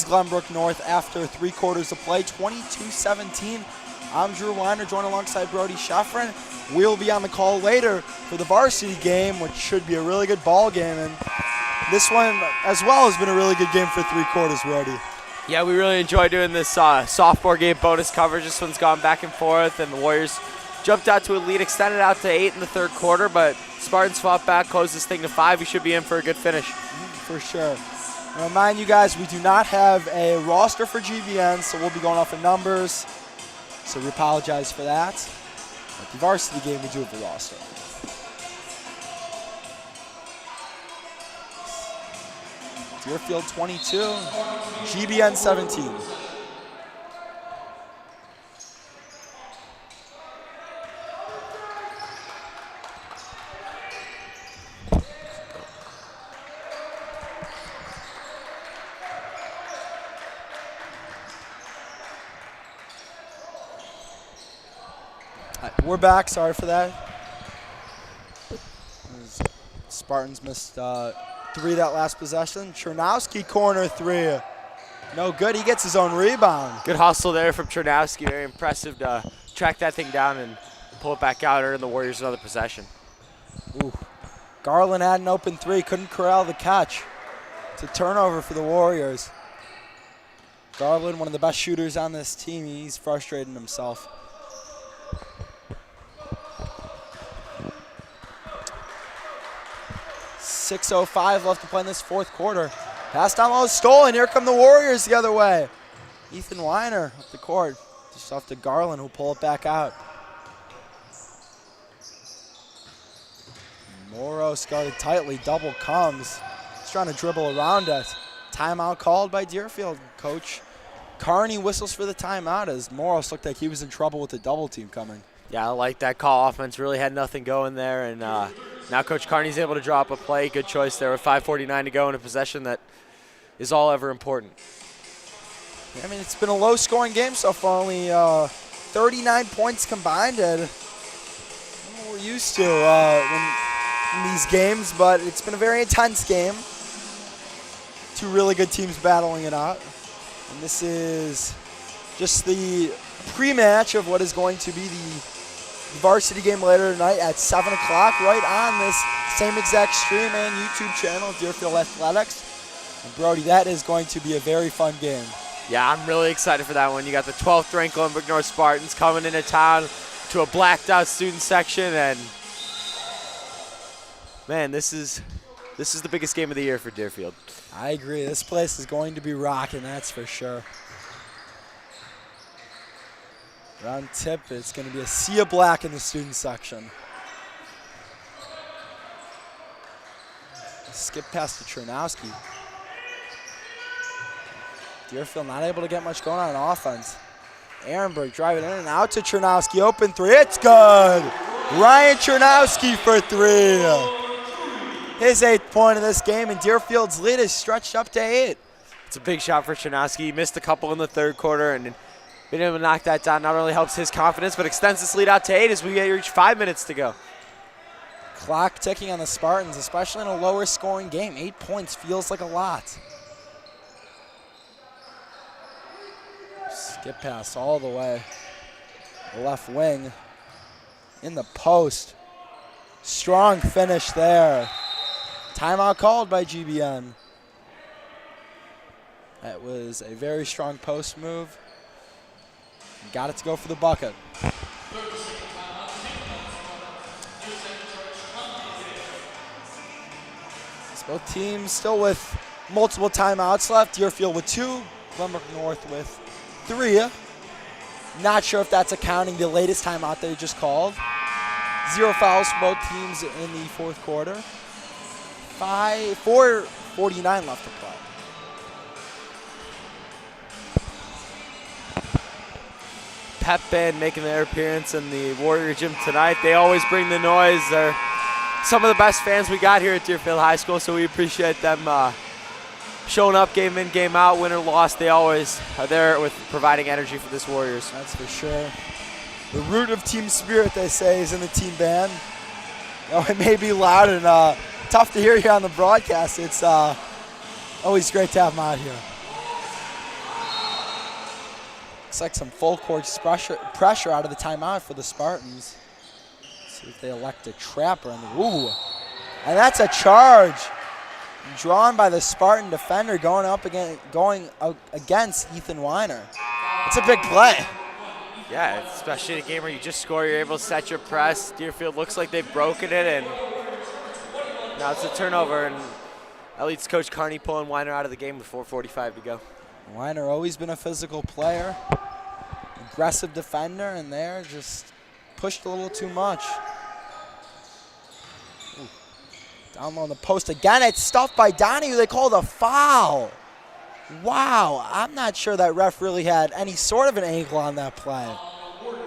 Glenbrook North after 3 quarters of play, 22-17. I'm Drew Weiner, joined alongside Brody Scheffrin. We'll be on the call later for the varsity game, which should be a really good ball game. And this one, as well, has been a really good game for 3 quarters, Brody. Yeah, we really enjoy doing this sophomore game bonus coverage. This one's gone back and forth, and the Warriors jumped out to a lead, extended out to 8 in the 3rd quarter, but Spartans fought back, closed this thing to 5. We should be in for a good finish. For sure. I remind you guys, we do not have a roster for GBN, so we'll be going off of numbers. So we apologize for that. At the varsity game, we do have the roster. Deerfield 22, GBN 17. We're back. Sorry for that. Spartans missed 3 that last possession. Chernowski corner 3. No good. He gets his own rebound. Good hustle there from Chernowski. Very impressive to track that thing down and pull it back out, earn the Warriors another possession. Ooh. Garland had an open 3. Couldn't corral the catch. It's a turnover for the Warriors. Garland, one of the best shooters on this team. He's frustrating himself. 6:05 left to play in this 4th quarter. Pass down low, stolen. Here come the Warriors the other way. Ethan Weiner up the court. Just off to Garland, who'll pull it back out. Morrow guarded tightly. Double comes. He's trying to dribble around it. Timeout called by Deerfield. Coach Carney whistles for the timeout as Morrow looked like he was in trouble with the double team coming. Yeah, I like that call. Offense really had nothing going there, and now Coach Carney's able to drop a play. Good choice there with 5:49 to go in a possession that is all ever important. I mean, it's been a low-scoring game so far. Only 39 points combined. What we're used to in these games, but it's been a very intense game. 2 really good teams battling it out. And this is just the pre-match of what is going to be the varsity game later tonight at 7 o'clock, right on this same exact stream and YouTube channel, Deerfield Athletics. And Brody, that is going to be a very fun game. Yeah, I'm really excited for that one. You got the 12th ranked Glenbrook North Spartans coming into town to a blacked out student section, and man, this is the biggest game of the year for Deerfield. I agree. This place is going to be rocking, that's for sure. Round tip, it's going to be a sea of black in the student section. Skip past to Chernowski. Deerfield not able to get much going on offense. Ehrenberg driving in and out to Chernowski. Open 3. It's good. Ryan Chernowski for 3. His 8th point of this game, and Deerfield's lead is stretched up to 8. It's a big shot for Chernowski. He missed a couple in the 3rd quarter, and being able to knock that down not only helps his confidence, but extends this lead out to 8 as we reach 5 minutes to go. Clock ticking on the Spartans, especially in a lower scoring game. 8 points feels like a lot. Skip pass all the way. Left wing in the post. Strong finish there. Timeout called by GBN. That was a very strong post move. Got it to go for the bucket. So both teams still with multiple timeouts left. Deerfield with 2, Glenbrook North with 3. Not sure if that's accounting the latest timeout they just called. 0 fouls for both teams in the 4th quarter. 4:49 left to play. Pep Band making their appearance in the Warrior Gym tonight. They always bring the noise. They're some of the best fans we got here at Deerfield High School, so we appreciate them showing up game in, game out, win or loss. They always are there with providing energy for this Warriors. That's for sure. The root of team spirit, they say, is in the team band. You know, it may be loud and tough to hear here on the broadcast. It's always great to have them out here. Looks like some full court pressure out of the timeout for the Spartans. See if they elect a trapper. Ooh, and that's a charge. Drawn by the Spartan defender going against Ethan Weiner. It's a big play. Yeah, especially in a game where you just score, you're able to set your press. Deerfield looks like they've broken it, and now it's a turnover, and that leads Coach Carney pulling Weiner out of the game with 4:45 to go. Weiner always been a physical player, aggressive defender, and there just pushed a little too much. Ooh. Down low on the post again. It's stuffed by Donahue. They called a foul. Wow, I'm not sure that ref really had any sort of an angle on that play.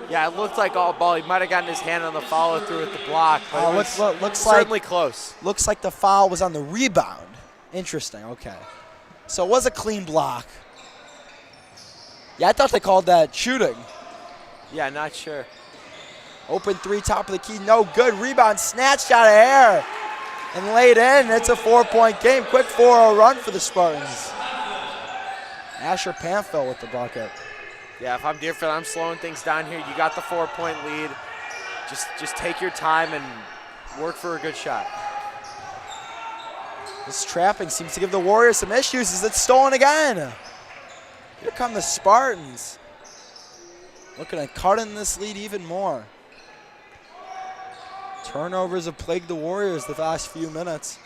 Yeah, it looked like all ball. He might have gotten his hand on the follow through at the block, but looks certainly like, close. Looks like the foul was on the rebound. Interesting, okay. So it was a clean block. Yeah, I thought they called that shooting. Yeah, not sure. Open three, top of the key, no good. Rebound snatched out of air and laid in. It's a 4-point game. Quick 4-0 run for the Spartans. Asher Pamphil with the bucket. Yeah, if I'm Deerfield, I'm slowing things down here. You got the 4-point lead. Just take your time and work for a good shot. This trapping seems to give the Warriors some issues as it's stolen again. Here come the Spartans. Looking at cutting this lead even more. Turnovers have plagued the Warriors the last few minutes.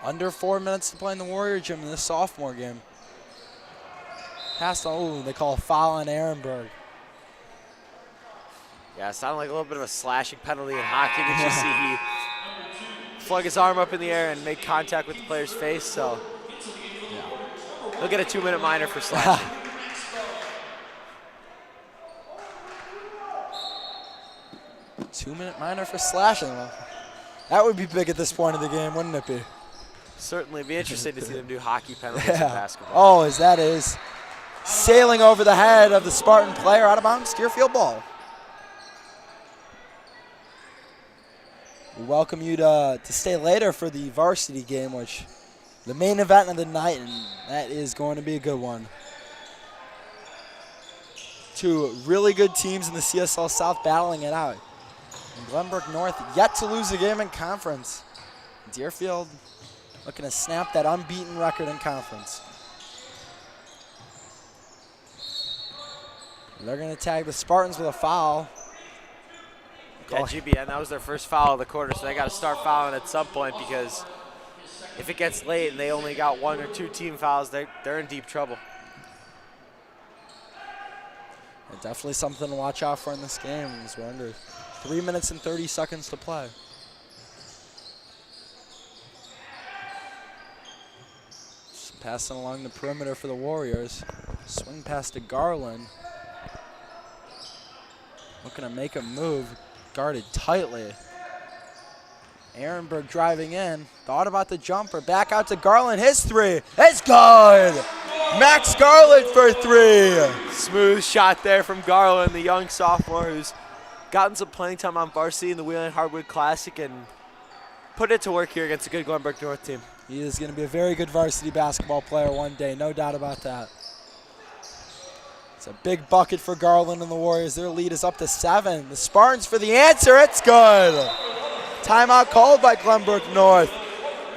Under 4 minutes to play in the Warrior gym in this sophomore game. Pass on, ooh, they call a foul on Ehrenberg. Yeah, it sounded like a little bit of a slashing penalty in hockey. Did you see he flung his arm up in the air and made contact with the player's face? So yeah. He'll get a 2-minute minor for slashing. 2-minute minor for slashing. That would be big at this point of the game, wouldn't it be? Certainly be interesting to see them do hockey penalties in basketball. Oh, as that is sailing over the head of the Spartan player, out of bounds, Deerfield ball. We welcome you to stay later for the varsity game, which the main event of the night, and that is going to be a good one. Two really good teams in the CSL South battling it out. And Glenbrook North yet to lose a game in conference. Deerfield looking to snap that unbeaten record in conference. They're going to tag the Spartans with a foul. Yeah, GBN, that was their first foul of the quarter, so they got to start fouling at some point because if it gets late and they only got 1 or 2 team fouls, they're in deep trouble. And definitely something to watch out for in this game as we're under 3 minutes and 30 seconds to play. Just passing along the perimeter for the Warriors. Swing pass to Garland. Looking to make a move. Guarded tightly. Ehrenberg driving in. Thought about the jumper. Back out to Garland. His three. It's good. Max Garland for 3. Smooth shot there from Garland, the young sophomore who's gotten some playing time on varsity in the Wheeling Hardwood Classic and put it to work here against a good Glenbrook North team. He is going to be a very good varsity basketball player one day, no doubt about that. It's a big bucket for Garland and the Warriors. Their lead is up to 7. The Spartans for the answer. It's good. Timeout called by Glenbrook North.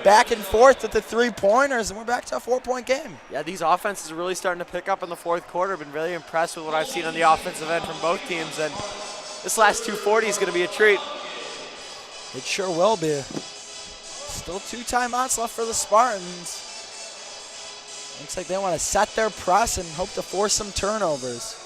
Back and forth with the 3-pointers, and we're back to a 4-point game. Yeah, these offenses are really starting to pick up in the fourth quarter. Been really impressed with what I've seen on the offensive end from both teams, and this last 240 is going to be a treat. It sure will be. Still 2 timeouts left for the Spartans. Looks like they want to set their press and hope to force some turnovers.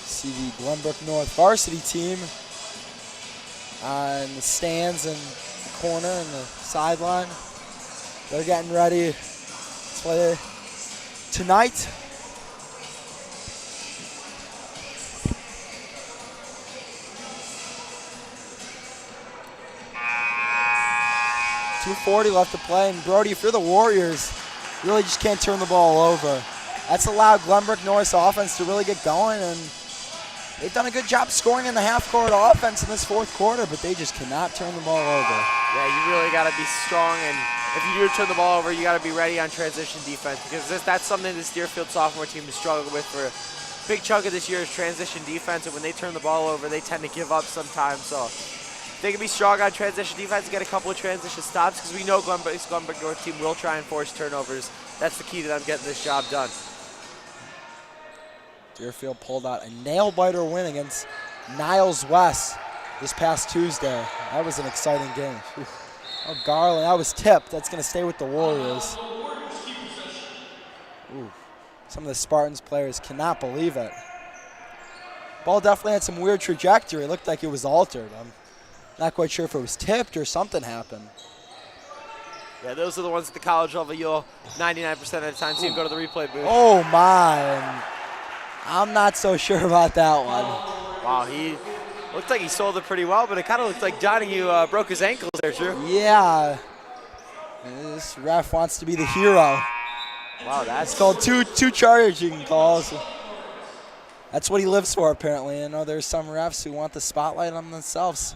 See the Glenbrook North varsity team on the stands and the corner and the sideline. They're getting ready to play tonight. .240 left to play, and Brody, if you're the Warriors, you really just can't turn the ball over. That's allowed Glenbrook North's offense to really get going, and they've done a good job scoring in the half-court offense in this fourth quarter, but they just cannot turn the ball over. Yeah, you really got to be strong, and if you do turn the ball over, you got to be ready on transition defense, because that's something this Deerfield sophomore team has struggled with for a big chunk of this year is transition defense, and when they turn the ball over, they tend to give up sometimes. So if they can be strong on transition defense, get a couple of transition stops, because we know Glenbrook North team will try and force turnovers. That's the key to them getting this job done. Deerfield pulled out a nail-biter win against Niles West this past Tuesday. That was an exciting game. Oh, Garland, that was tipped. That's going to stay with the Warriors. Ooh. Some of the Spartans players cannot believe it. Ball definitely had some weird trajectory. It looked like it was altered. I'm not quite sure if it was tipped or something happened. Yeah, those are the ones at the college level you'll 99% of the time see them go to the replay booth. Oh, my. I'm not so sure about that one. Wow, he looked like he sold it pretty well, but it kind of looked like Donahue broke his ankles there, Drew. Yeah. This ref wants to be the hero. Wow, that's called two charging calls. That's what he lives for, apparently. I know there's some refs who want the spotlight on themselves.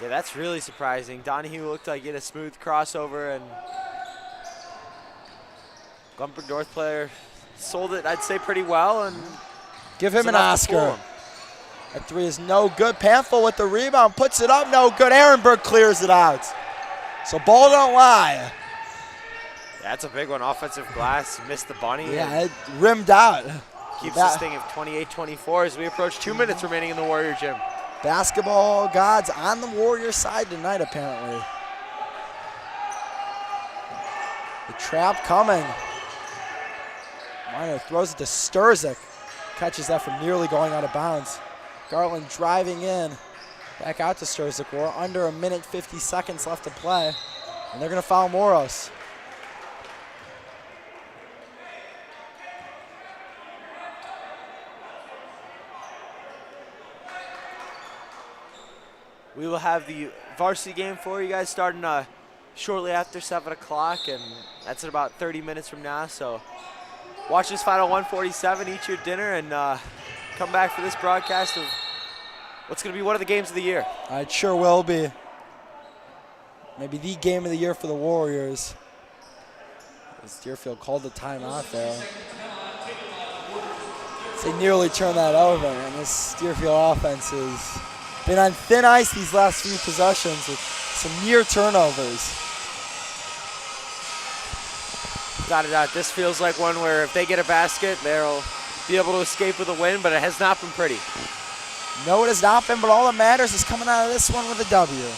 Yeah, that's really surprising. Donahue looked like he had a smooth crossover, and Glenbrook North player sold it, I'd say, pretty well. And give him an Oscar. That three is no good. Panthel with the rebound, puts it up, no good. Ehrenberg clears it out. So ball don't lie. Yeah, that's a big one. Offensive glass, missed the bunny. Yeah, it rimmed out. Keeps this thing of 28-24 as we approach 2 minutes remaining in the Warrior gym. Basketball gods on the Warrior side tonight, apparently. The trap coming. Minor throws it to Sturzik. Catches that from nearly going out of bounds. Garland driving in. Back out to Sturzik. We're under a minute, 50 seconds left to play. And they're going to foul Moros. We will have the varsity game for you guys starting shortly after 7 o'clock, and that's in about 30 minutes from now. So watch this final 147, eat your dinner, and come back for this broadcast of what's going to be one of the games of the year. It sure will be. Maybe the game of the year for the Warriors. As Deerfield called the timeout there. They nearly turned that over, and this Deerfield offense has been on thin ice these last few possessions with some near turnovers. Without a doubt, this feels like one where if they get a basket, they'll be able to escape with a win, but it has not been pretty. No, it has not been, but all that matters is coming out of this one with a W.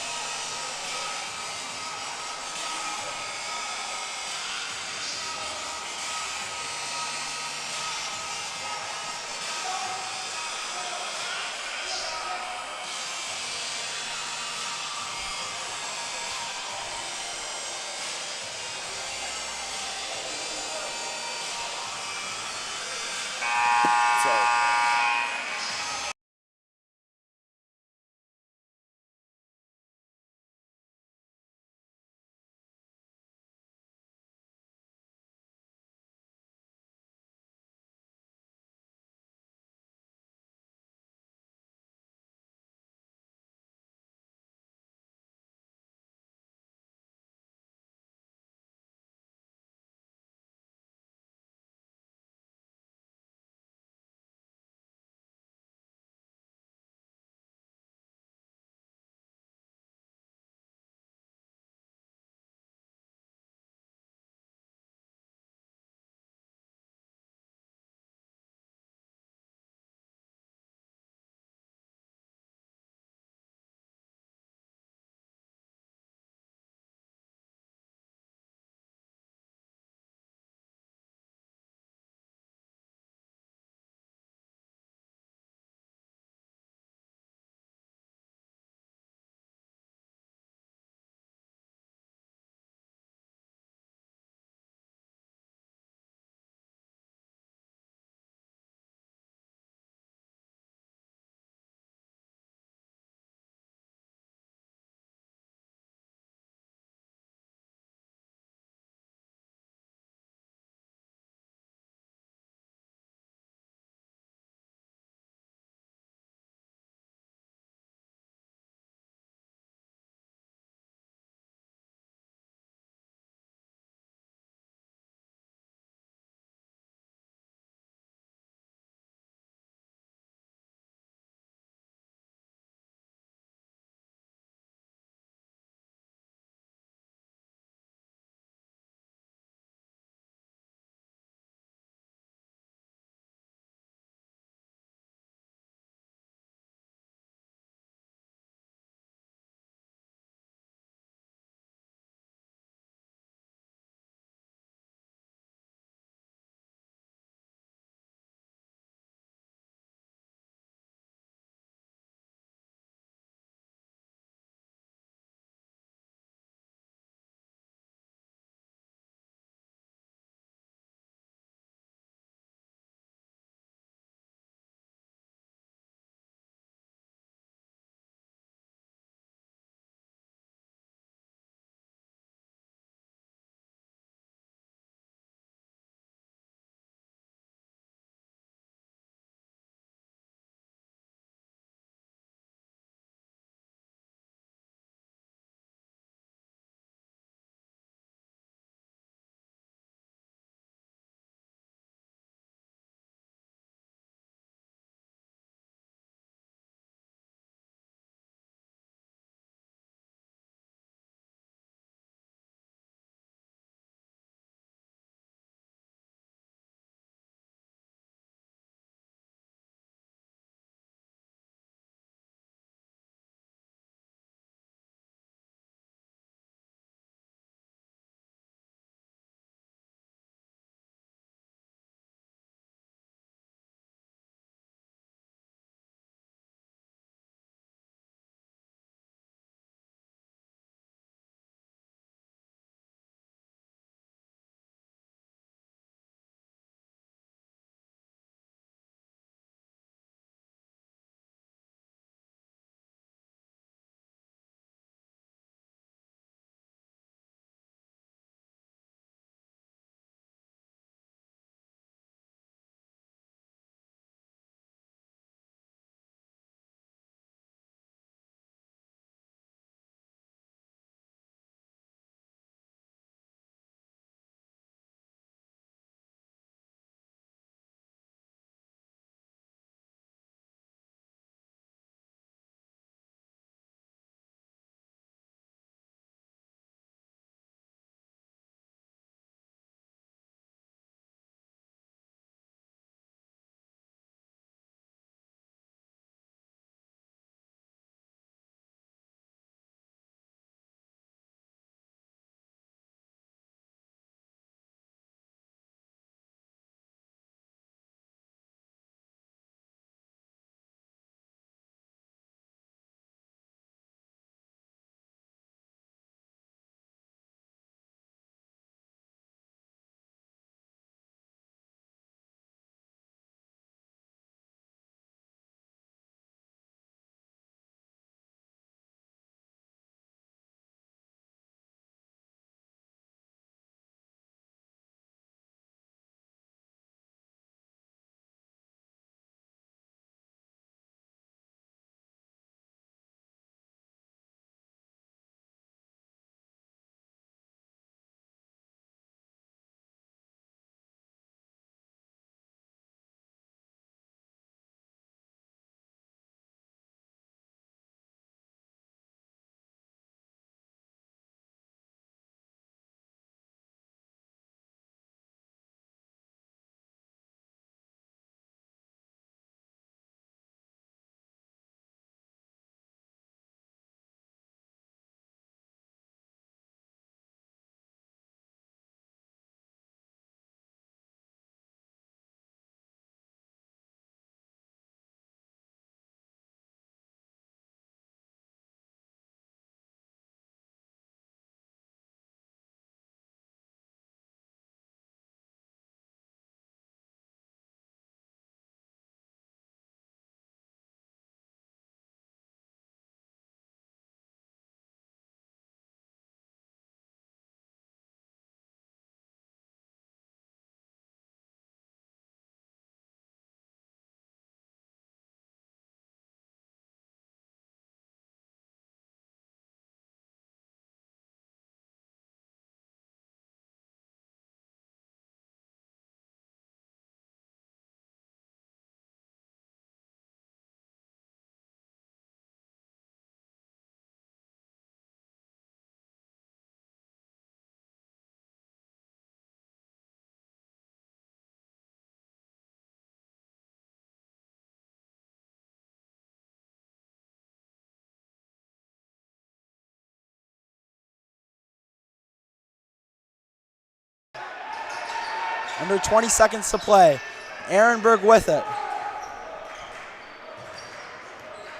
Under 20 seconds to play. Ehrenberg with it.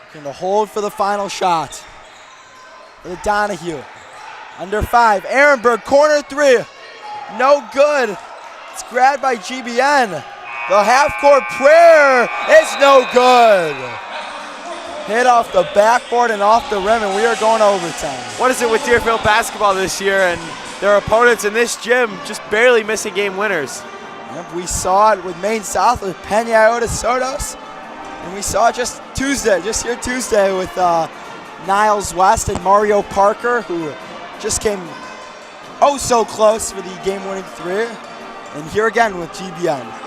Looking to hold for the final shot. For the Donahue. Under 5. Ehrenberg, corner 3. No good. It's grabbed by GBN. The half-court prayer is no good. Hit off the backboard and off the rim, and we are going to overtime. What is it with Deerfield basketball this year and their opponents in this gym just barely missing game winners? Yep, we saw it with Maine South with Pena Iota Sotos, and we saw it just here Tuesday with Niles West and Mario Parker, who just came oh so close for the game-winning 3, and here again with GBN.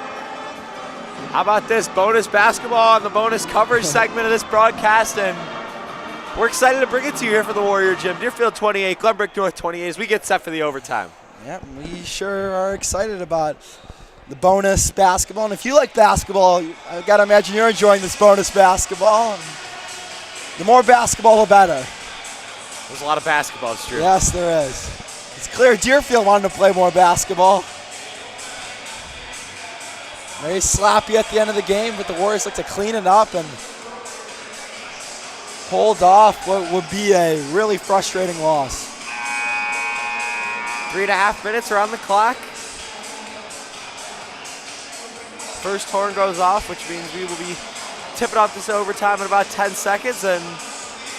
How about this bonus basketball on the bonus coverage segment of this broadcast, and we're excited to bring it to you here for the Warrior Gym. Deerfield 28, Glenbrook North 28 as we get set for the overtime. Yep, we sure are excited about the bonus basketball. And if you like basketball, I've got to imagine you're enjoying this bonus basketball. The more basketball, the better. There's a lot of basketball, it's true. Yes, there is. It's clear Deerfield wanted to play more basketball. Very sloppy at the end of the game, but the Warriors look to clean it up and hold off what would be a really frustrating loss. 3.5 minutes are on the clock. First horn goes off, which means we will be tipping off this overtime in about 10 seconds. And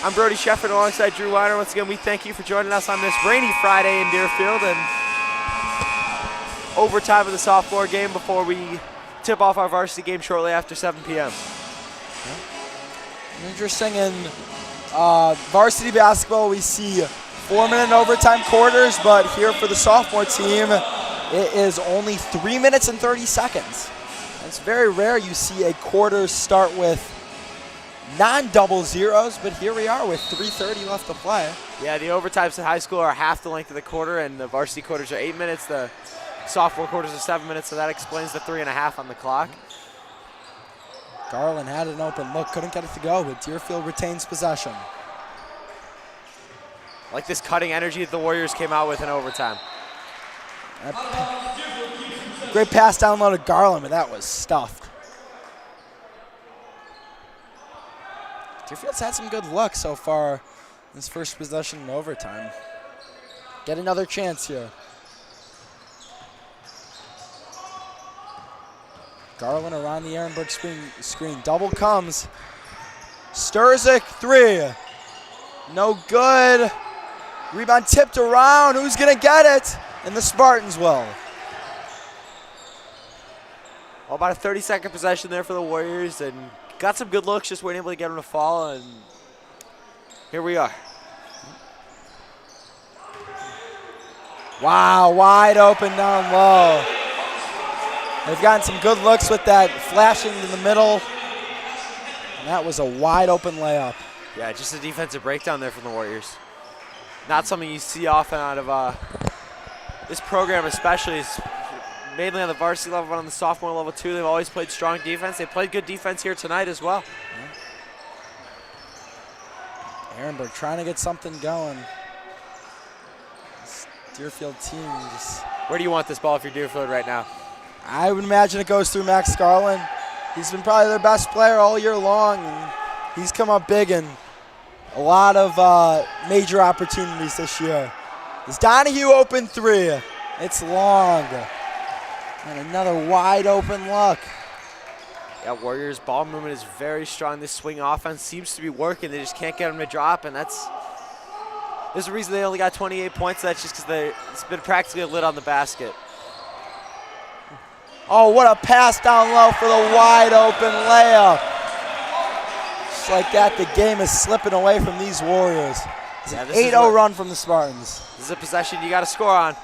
I'm Brody Shefford alongside Drew Weiner. Once again, we thank you for joining us on this rainy Friday in Deerfield and overtime of the sophomore game before we tip off our varsity game shortly after 7 p.m. Interesting in varsity basketball, we see 4-minute overtime quarters, but here for the sophomore team, it is only 3 minutes and 30 seconds. It's very rare you see a quarter start with non-double zeros, but here we are with 3:30 left to play. Yeah, the overtimes in high school are half the length of the quarter, and the varsity quarters are 8 minutes. The sophomore quarters are 7 minutes, so that explains the 3.5 on the clock. Garland had an open look, couldn't get it to go, but Deerfield retains possession. I like this cutting energy that the Warriors came out with in overtime. Great pass down low to Garland, but that was stuffed. Deerfield's had some good luck so far in this first possession in overtime. Get another chance here. Garland around the Ehrenberg screen. Double comes. Sturzik, 3. No good. Rebound tipped around. Who's going to get it? And the Spartans will. Well, about a 30-second possession there for the Warriors, and got some good looks, just weren't able to get them to fall, and here we are. Wow, wide open down low. They've gotten some good looks with that flashing in the middle. And that was a wide open layup. Yeah, just a defensive breakdown there from the Warriors. Not something you see often out of this program, especially. It's mainly on the varsity level, but on the sophomore level too. They've always played strong defense. They played good defense here tonight as well. Yeah. Ehrenberg trying to get something going. This Deerfield team just... Where do you want this ball if you're Deerfield right now? I would imagine it goes through Max Garland. He's been probably their best player all year long, and he's come up big in a lot of major opportunities this year. Is Donahue open 3? It's long. And another wide open look. Yeah, Warriors ball movement is very strong. This swing offense seems to be working. They just can't get them to drop, and there's a reason they only got 28 points. That's just because it's been practically a lid on the basket. Oh, what a pass down low for the wide open layup. Just like that, the game is slipping away from these Warriors. It's an 8-0 run from the Spartans. This is a possession you got to score on.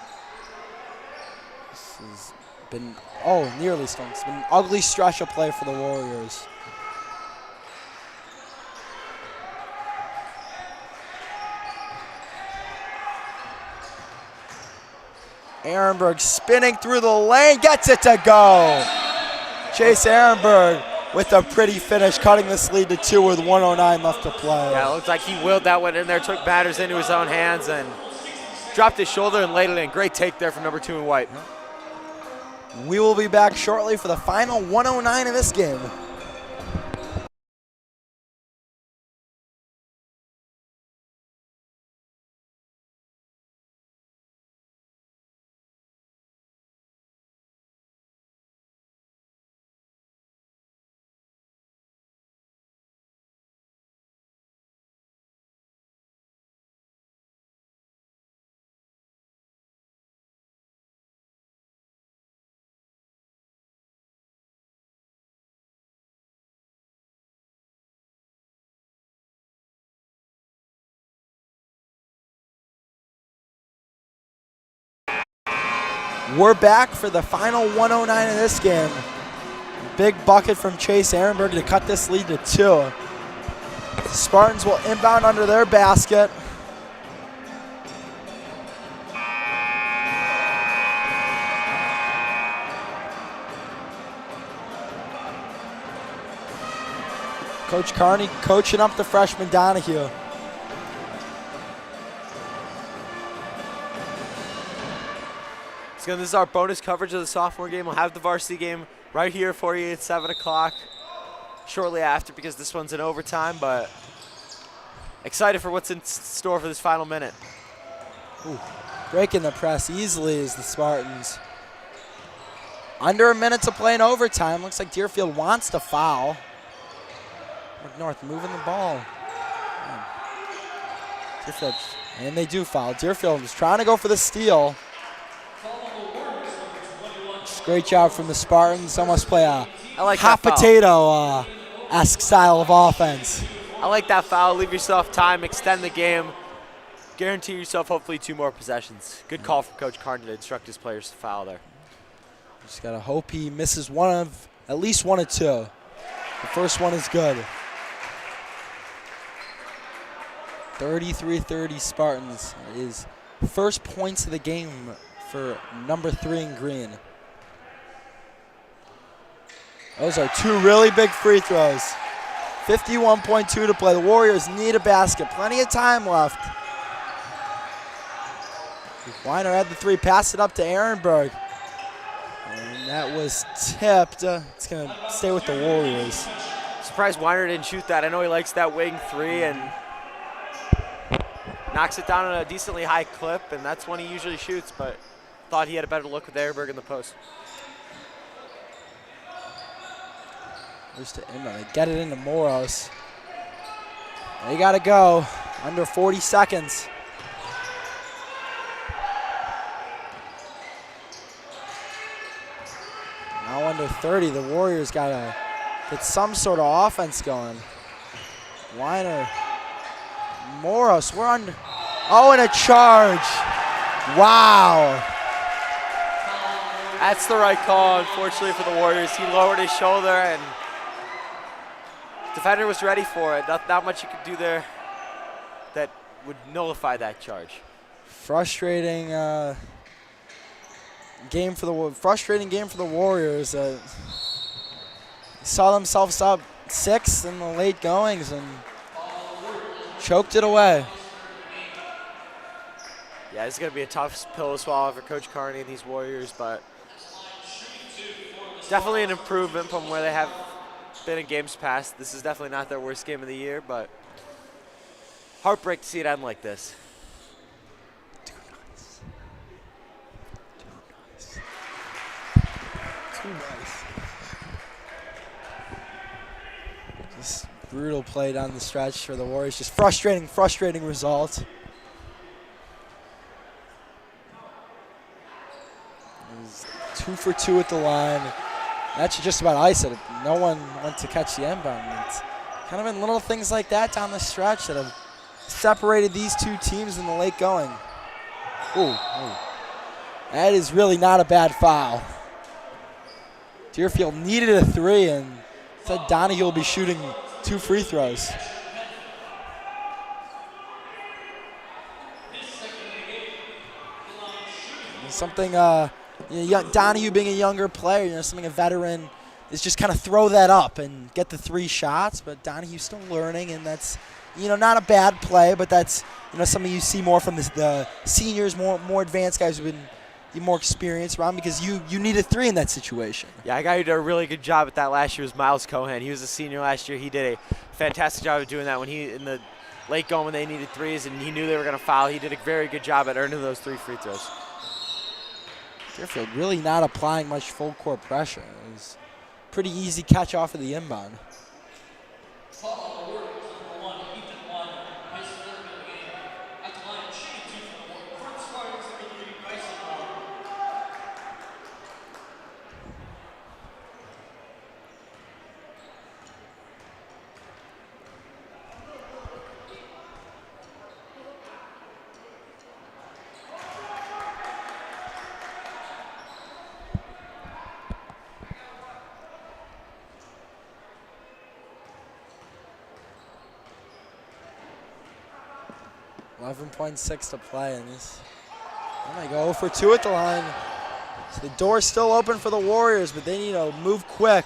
This has been, nearly stolen. It's been an ugly stretch of play for the Warriors. Ehrenberg spinning through the lane, gets it to go. Chase Ehrenberg with a pretty finish, cutting this lead to 2 with 1:09 left to play. Yeah, it looks like he willed that one in there, took matters into his own hands, and dropped his shoulder and laid it in. Great take there from number 2 in white. We will be back shortly for the final 109 of this game. We're back for the final 109 of this game. Big bucket from Chase Ehrenberg to cut this lead to 2. The Spartans will inbound under their basket. Coach Carney coaching up the freshman Donahue. So this is our bonus coverage of the sophomore game. We'll have the varsity game right here for you at 7 o'clock shortly after, because this one's in overtime, but excited for what's in store for this final minute. Ooh, breaking the press easily is the Spartans. Under a minute to play in overtime. Looks like Deerfield wants to foul. North moving the ball. Deerfield, and they do foul. Deerfield is trying to go for the steal. Great job from the Spartans. Almost play a hot potato-esque style of offense. I like that foul. Leave yourself time, extend the game, guarantee yourself hopefully 2 more possessions. Good call from Coach Carney to instruct his players to foul there. Just gotta hope he misses at least one or 2. The first one is good. 33-30 Spartans is first points of the game for number 3 in green. Those are 2 really big free throws. 51.2 to play. The Warriors need a basket. Plenty of time left. Weiner had the 3, passed it up to Ehrenberg. And that was tipped. It's going to stay with the Warriors. Surprised Weiner didn't shoot that. I know he likes that wing 3 and knocks it down at a decently high clip, and that's when he usually shoots, but thought he had a better look with Ehrenberg in the post. Just to inbound. They get it into Moros. They got to go. Under 40 seconds. Now under 30. The Warriors got to get some sort of offense going. Weiner. Moros. We're under. Oh, and a charge. Wow. That's the right call, unfortunately, for the Warriors. He lowered his shoulder, and defender was ready for it. Not much you could do there that would nullify that charge. Frustrating game for the Warriors. Saw themselves up 6 in the late goings and choked it away. Yeah, it's going to be a tough pill to swallow for Coach Carney and these Warriors, but definitely an improvement from where they have been in games past. This is definitely not their worst game of the year, but heartbreak to see it end like this. Too nice. Just brutal play down the stretch for the Warriors. Just frustrating result. It was 2 for 2 at the line. That should just about ice it. No one went to catch the inbound. It's kind of been little things like that down the stretch that have separated these 2 teams in the late going. Ooh. That is really not a bad foul. Deerfield needed a 3, and said Donahue will be shooting 2 free throws. Something, Donahue being a younger player, something a veteran is just kind of throw that up and get the 3 shots. But Donahue's still learning, and that's, not a bad play, but that's, something you see more from the seniors, more advanced guys who've been more experience around because you need a 3 in that situation. Yeah, a guy who did a really good job at that last year was Miles Cohen. He was a senior last year. He did a fantastic job of doing that when he in the late going when they needed threes and he knew they were going to foul. He did a very good job at earning those 3 free throws. Deerfield really not applying much full court pressure. It was pretty easy catch off of the inbound. Foul 11.6 to play in this. Oh my God, 0 for 2 at the line. So the door's still open for the Warriors, but they need to move quick.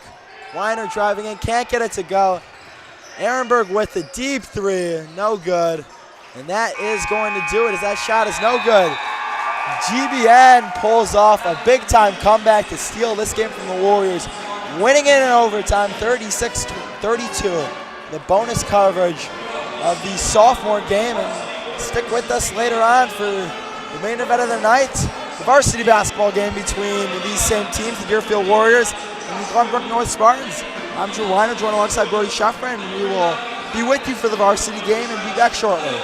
Weiner driving in, can't get it to go. Ehrenberg with the deep 3, no good. And that is going to do it as that shot is no good. GBN pulls off a big-time comeback to steal this game from the Warriors, winning it in overtime, 36-32. The bonus coverage of the sophomore game, and stick with us later on for the main event of the night, the varsity basketball game between these same teams, the Deerfield Warriors and the Glenbrook North Spartans. I'm Drew Weiner, joined alongside Brody Scheffler, and we will be with you for the varsity game and be back shortly.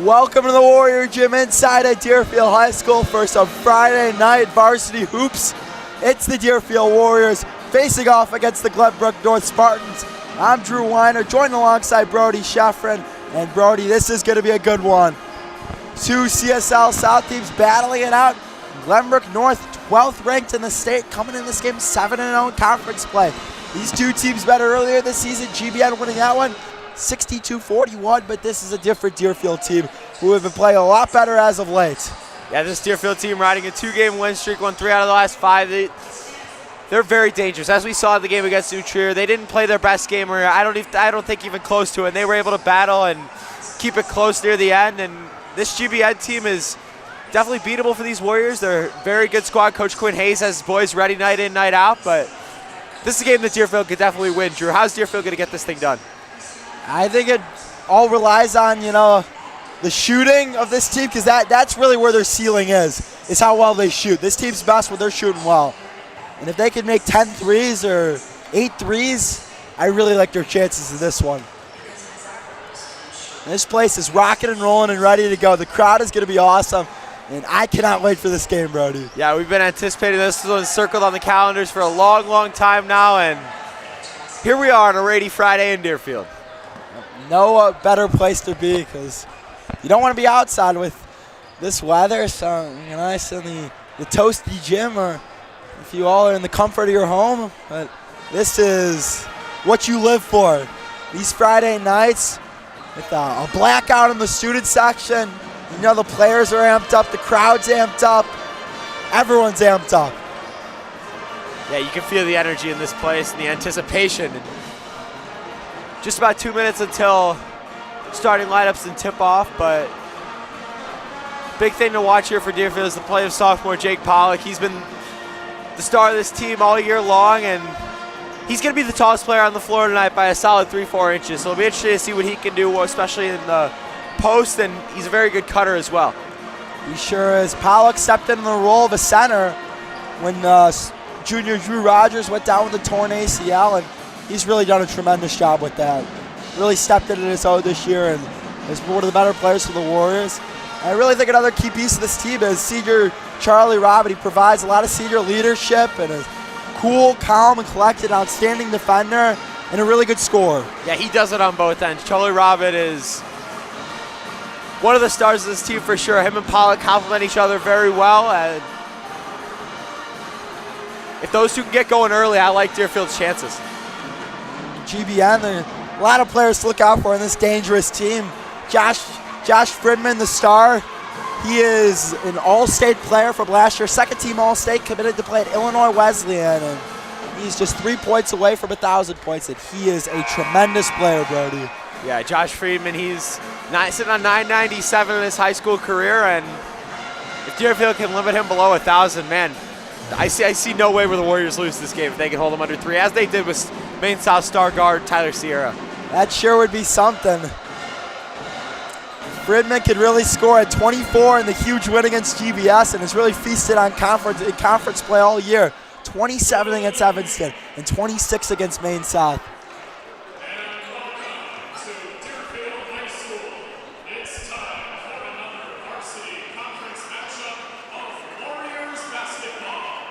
Welcome to the Warrior Gym inside at Deerfield High School for some Friday night varsity hoops. It's the Deerfield Warriors facing off against the Glenbrook North Spartans. I'm Drew Weiner, joined alongside Brody Sheffrin. And Brody, this is going to be a good one. Two CSL South teams battling it out. Glenbrook North, 12th ranked in the state, coming in this game 7-0 in conference play. These two teams met earlier this season, GBN winning that one 62-41, but this is a different Deerfield team who have been playing a lot better as of late. Yeah, this Deerfield team riding a 2-game win streak, won 3 out of the last 5. They're very dangerous. As we saw in the game against New Trier, they didn't play their best game, or I don't think even close to it. And they were able to battle and keep it close near the end. And this GBN team is definitely beatable for these Warriors. They're a very good squad. Coach Quinn Hayes has his boys ready night in, night out. But this is a game that Deerfield could definitely win. Drew, how's Deerfield going to get this thing done? I think it all relies on, the shooting of this team, because that's really where their ceiling is how well they shoot. This team's best when they're shooting well. And if they can make 10 threes or 8 threes, I really like their chances in this one. And this place is rocking and rolling and ready to go. The crowd is going to be awesome, and I cannot wait for this game, Brody. Yeah, we've been anticipating this. This one's circled on the calendars for a long, long time now, and here we are on a rainy Friday in Deerfield. No better place to be, because you don't want to be outside with this weather, so you're nice in the toasty gym, or if you all are in the comfort of your home. But this is what you live for. These Friday nights with a blackout in the student section, the players are amped up, the crowd's amped up, everyone's amped up. Yeah, you can feel the energy in this place and the anticipation. Just about 2 minutes until starting lineups and tip-off, but big thing to watch here for Deerfield is the play of sophomore Jake Pollock. He's been the star of this team all year long, and he's going to be the tallest player on the floor tonight by a solid 3-4 inches. So it'll be interesting to see what he can do, especially in the post, and he's a very good cutter as well. He sure is. Pollock stepped in the role of a center when junior Drew Rogers went down with a torn ACL, and he's really done a tremendous job with that. Really stepped into his own this year and is one of the better players for the Warriors. And I really think another key piece of this team is senior Charlie Robert. He provides a lot of senior leadership and is cool, calm, and collected, outstanding defender, and a really good scorer. Yeah, he does it on both ends. Charlie Robert is one of the stars of this team for sure. Him and Pollock complement each other very well. And if those two can get going early, I like Deerfield's chances. GBN, there are a lot of players to look out for in this dangerous team. Josh Fridman, the star. He is an all-state player from last year, second-team all-state, committed to play at Illinois Wesleyan, and he's just 3 points away from 1,000 points, and he is a tremendous player, Brody. Yeah, Josh Friedman, he's sitting on 997 in his high school career, and if Deerfield can limit him below 1,000, man, I see no way where the Warriors lose this game if they can hold him under 3, as they did with Maine South star guard Tyler Sierra. That sure would be something. Fridman could really score at 24 in the huge win against GBS and has really feasted on conference play all year. 27 against Evanston and 26 against Maine South. It's time for another varsity conference matchup of Warriors basketball.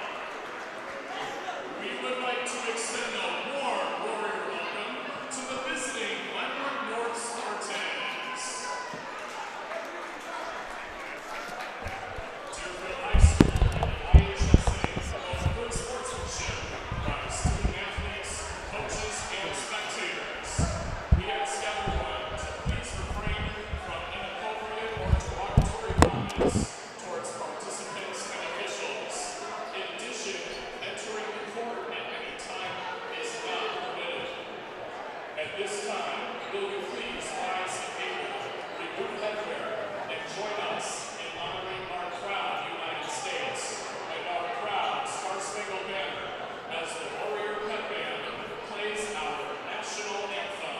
We would like to extend a warm Warrior welcome to the visiting Glenbrook North Spartans. Deerfield High School and IHSA promote good sportsmanship by student athletes, coaches, and spectators. We ask everyone to please refrain from inappropriate or derogatory comments towards participants and officials. In addition, entering the court at any time is not permitted. At this time, will you please rise to table, remove headwear, and join us in honoring our proud United States and our proud Star-Spangled Banner as the Warrior Pep Band plays our national anthem.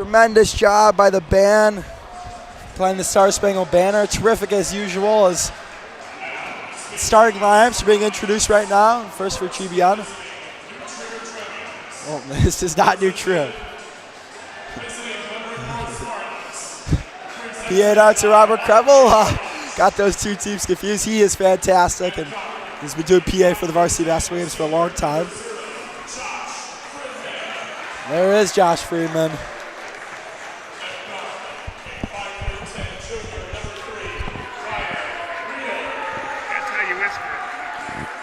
Tremendous job by the band playing the Star Spangled Banner. Terrific as usual as starting lineups are being introduced right now. First for GBN. Oh, this is not new trim. PA announcer Robert Krebel got those two teams confused. He is fantastic, and he's been doing PA for the varsity basketball games for a long time. There is Josh Friedman. That's how you whisper.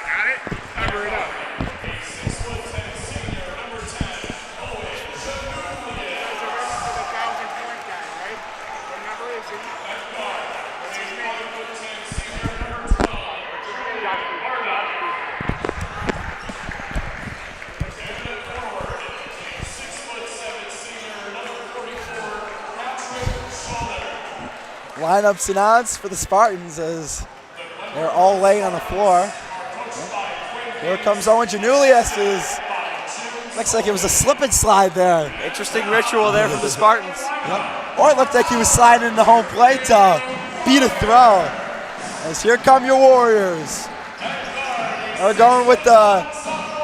Got it? Cover it up. Lineups announced for the Spartans as they're all laying on the floor. Here comes Owen Janulius. Looks like it was a slip and slide there. Interesting ritual there from the Spartans. Yep. Or it looked like he was sliding into home plate to beat a throw. As here come your Warriors. They're going with the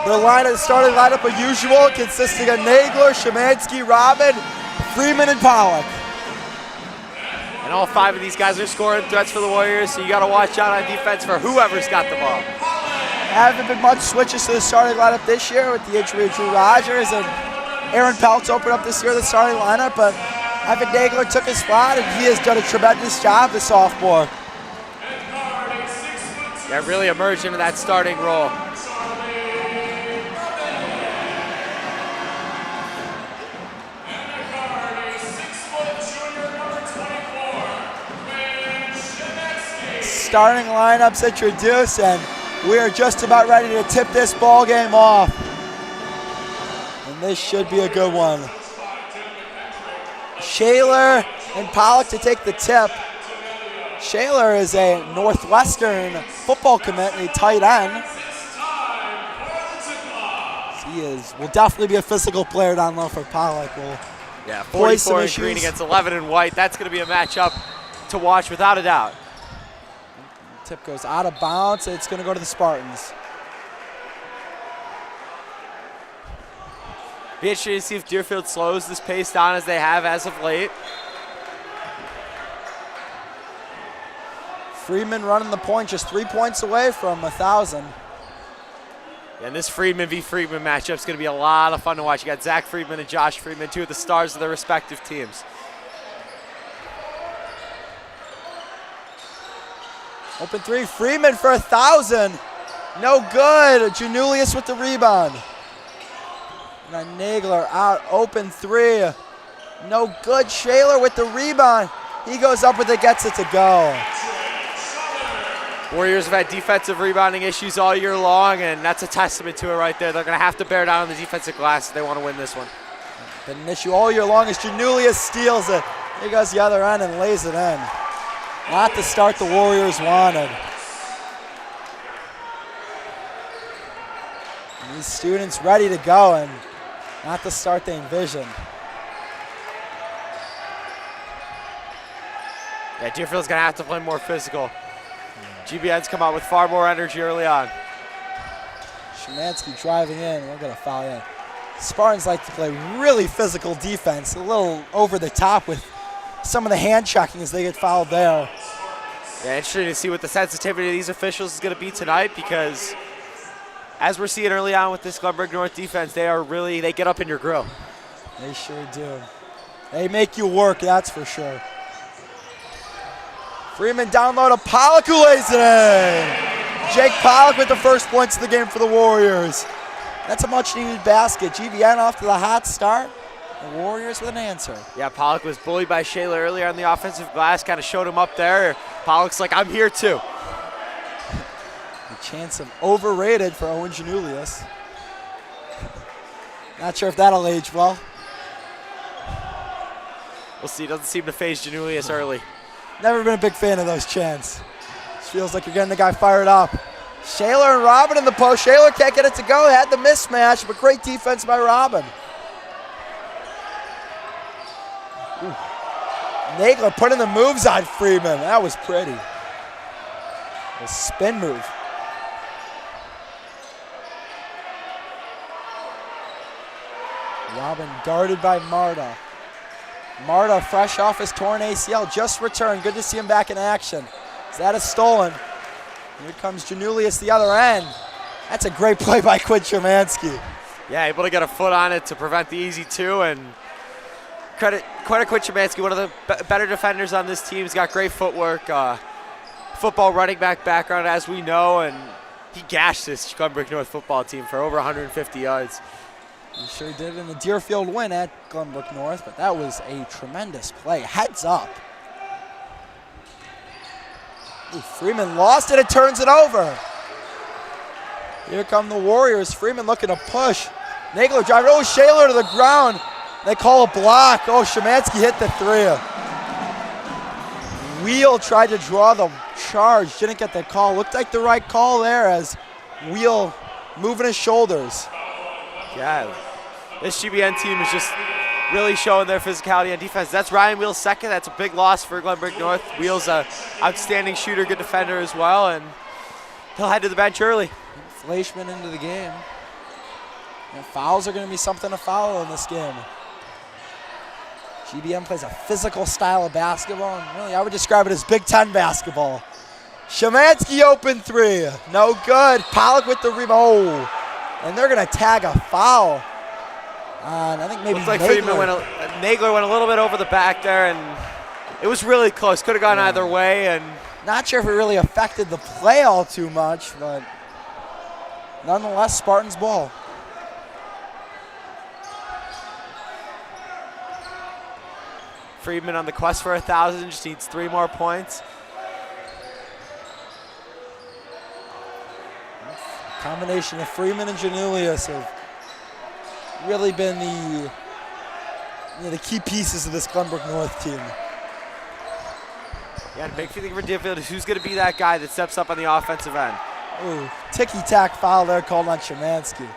lineup, starting lineup as usual, consisting of Nagler, Szymanski, Robin, Freeman, and Pollock. And all 5 of these guys are scoring threats for the Warriors, so you got to watch out on defense for whoever's got the ball. Haven't been much switches to the starting lineup this year with the injury of Drew Rogers, and Aaron Peltz opened up this year the starting lineup, but Evan Nagler took his spot, and he has done a tremendous job, the sophomore. Yeah, really emerged into that starting role. Starting lineups introduced, and we are just about ready to tip this ball game off. And this should be a good one. Shaler and Pollock to take the tip. Shaler is a Northwestern football commit and a tight end. Will definitely be a physical player down low for Pollock. Yeah, 44 in green against 11 in white. That's going to be a matchup to watch without a doubt. Tip goes out of bounds. It's going to go to the Spartans. Be interesting to see if Deerfield slows this pace down as they have as of late. Freeman running the point, just 3 points away from 1,000. And this Friedman v. Friedman matchup is going to be a lot of fun to watch. You got Zach Friedman and Josh Friedman, 2 of the stars of their respective teams. Open 3, Freeman for 1,000. No good. Janulius with the rebound. Now Nagler out, open 3. No good. Shaler with the rebound. He goes up with it, gets it to go. Warriors have had defensive rebounding issues all year long, and that's a testament to it right there. They're going to have to bear down on the defensive glass if they want to win this one. Been an issue all year long as Janulius steals it. He goes the other end and lays it in. Not the start the Warriors wanted. And these students ready to go, and not the start they envisioned. Yeah, Deerfield's going to have to play more physical. GBN's come out with far more energy early on. Szymanski driving in. We're going to foul in. Spartans like to play really physical defense, a little over the top with some of the hand checking as they get fouled there. Yeah, interesting to see what the sensitivity of these officials is going to be tonight, because as we're seeing early on with this Glenbrook North defense, they get up in your grill. They sure do. They make you work, that's for sure. Freeman down low to Pollock, who lays it in. Jake Pollock with the first points of the game for the Warriors. That's a much-needed basket. GBN off to the hot start. The Warriors with an answer. Yeah, Pollock was bullied by Shaler earlier on the offensive glass, kind of showed him up there. Pollock's like, I'm here too. A chance of overrated for Owen Janulius. Not sure if that'll age well. We'll see. Doesn't seem to phase Janulius early. Never been a big fan of those chants. Feels like you're getting the guy fired up. Shaler and Robin in the post. Shaler can't get it to go. Had the mismatch, but great defense by Robin. Nagler putting the moves on Freeman. That was pretty. A spin move. Robin guarded by Marta. Marta, fresh off his torn ACL, just returned. Good to see him back in action. That is stolen. Here comes Janulius the other end. That's a great play by Quinn Shermansky. Yeah, able to get a foot on it to prevent the easy two, and credit Quinn Shermansky, one of the better defenders on this team. He's got great footwork, football running back background, as we know, and he gashed this Glenbrook North football team for over 150 yards. He sure did in the Deerfield win at Glenbrook North, but that was a tremendous play. Heads up. Ooh, Freeman lost it and turns it over. Here come the Warriors. Freeman looking to push. Nagler driving. Oh, Shaler to the ground. They call a block. Oh, Szymanski hit the three. Wheel tried to draw the charge. Didn't get the call. Looked like the right call there as Wheel moving his shoulders. Yeah, this GBN team is just really showing their physicality on defense. That's Ryan Wheel's second. That's a big loss for Glenbrook North. Wheel's an outstanding shooter, good defender as well, and he'll head to the bench early. Fleischman into the game. And fouls are going to be something to follow in this game. GBM plays a physical style of basketball, and really I would describe it as Big Ten basketball. Szymanski open three. No good. Pollock with the rebound. Oh. And they're going to tag a foul. I think maybe looks like Nagler went a little bit over the back there, and it was really close. Could have gone either way. And not sure if it really affected the play all too much, but nonetheless, Spartans ball. Friedman on the quest for 1,000, just needs 3 more points. Combination of Freeman and Janulius have really been the key pieces of this Glenbrook North team. Yeah, the big thing for Deerfield is who's going to be that guy that steps up on the offensive end. Ooh, ticky-tack foul there called on Szymanski.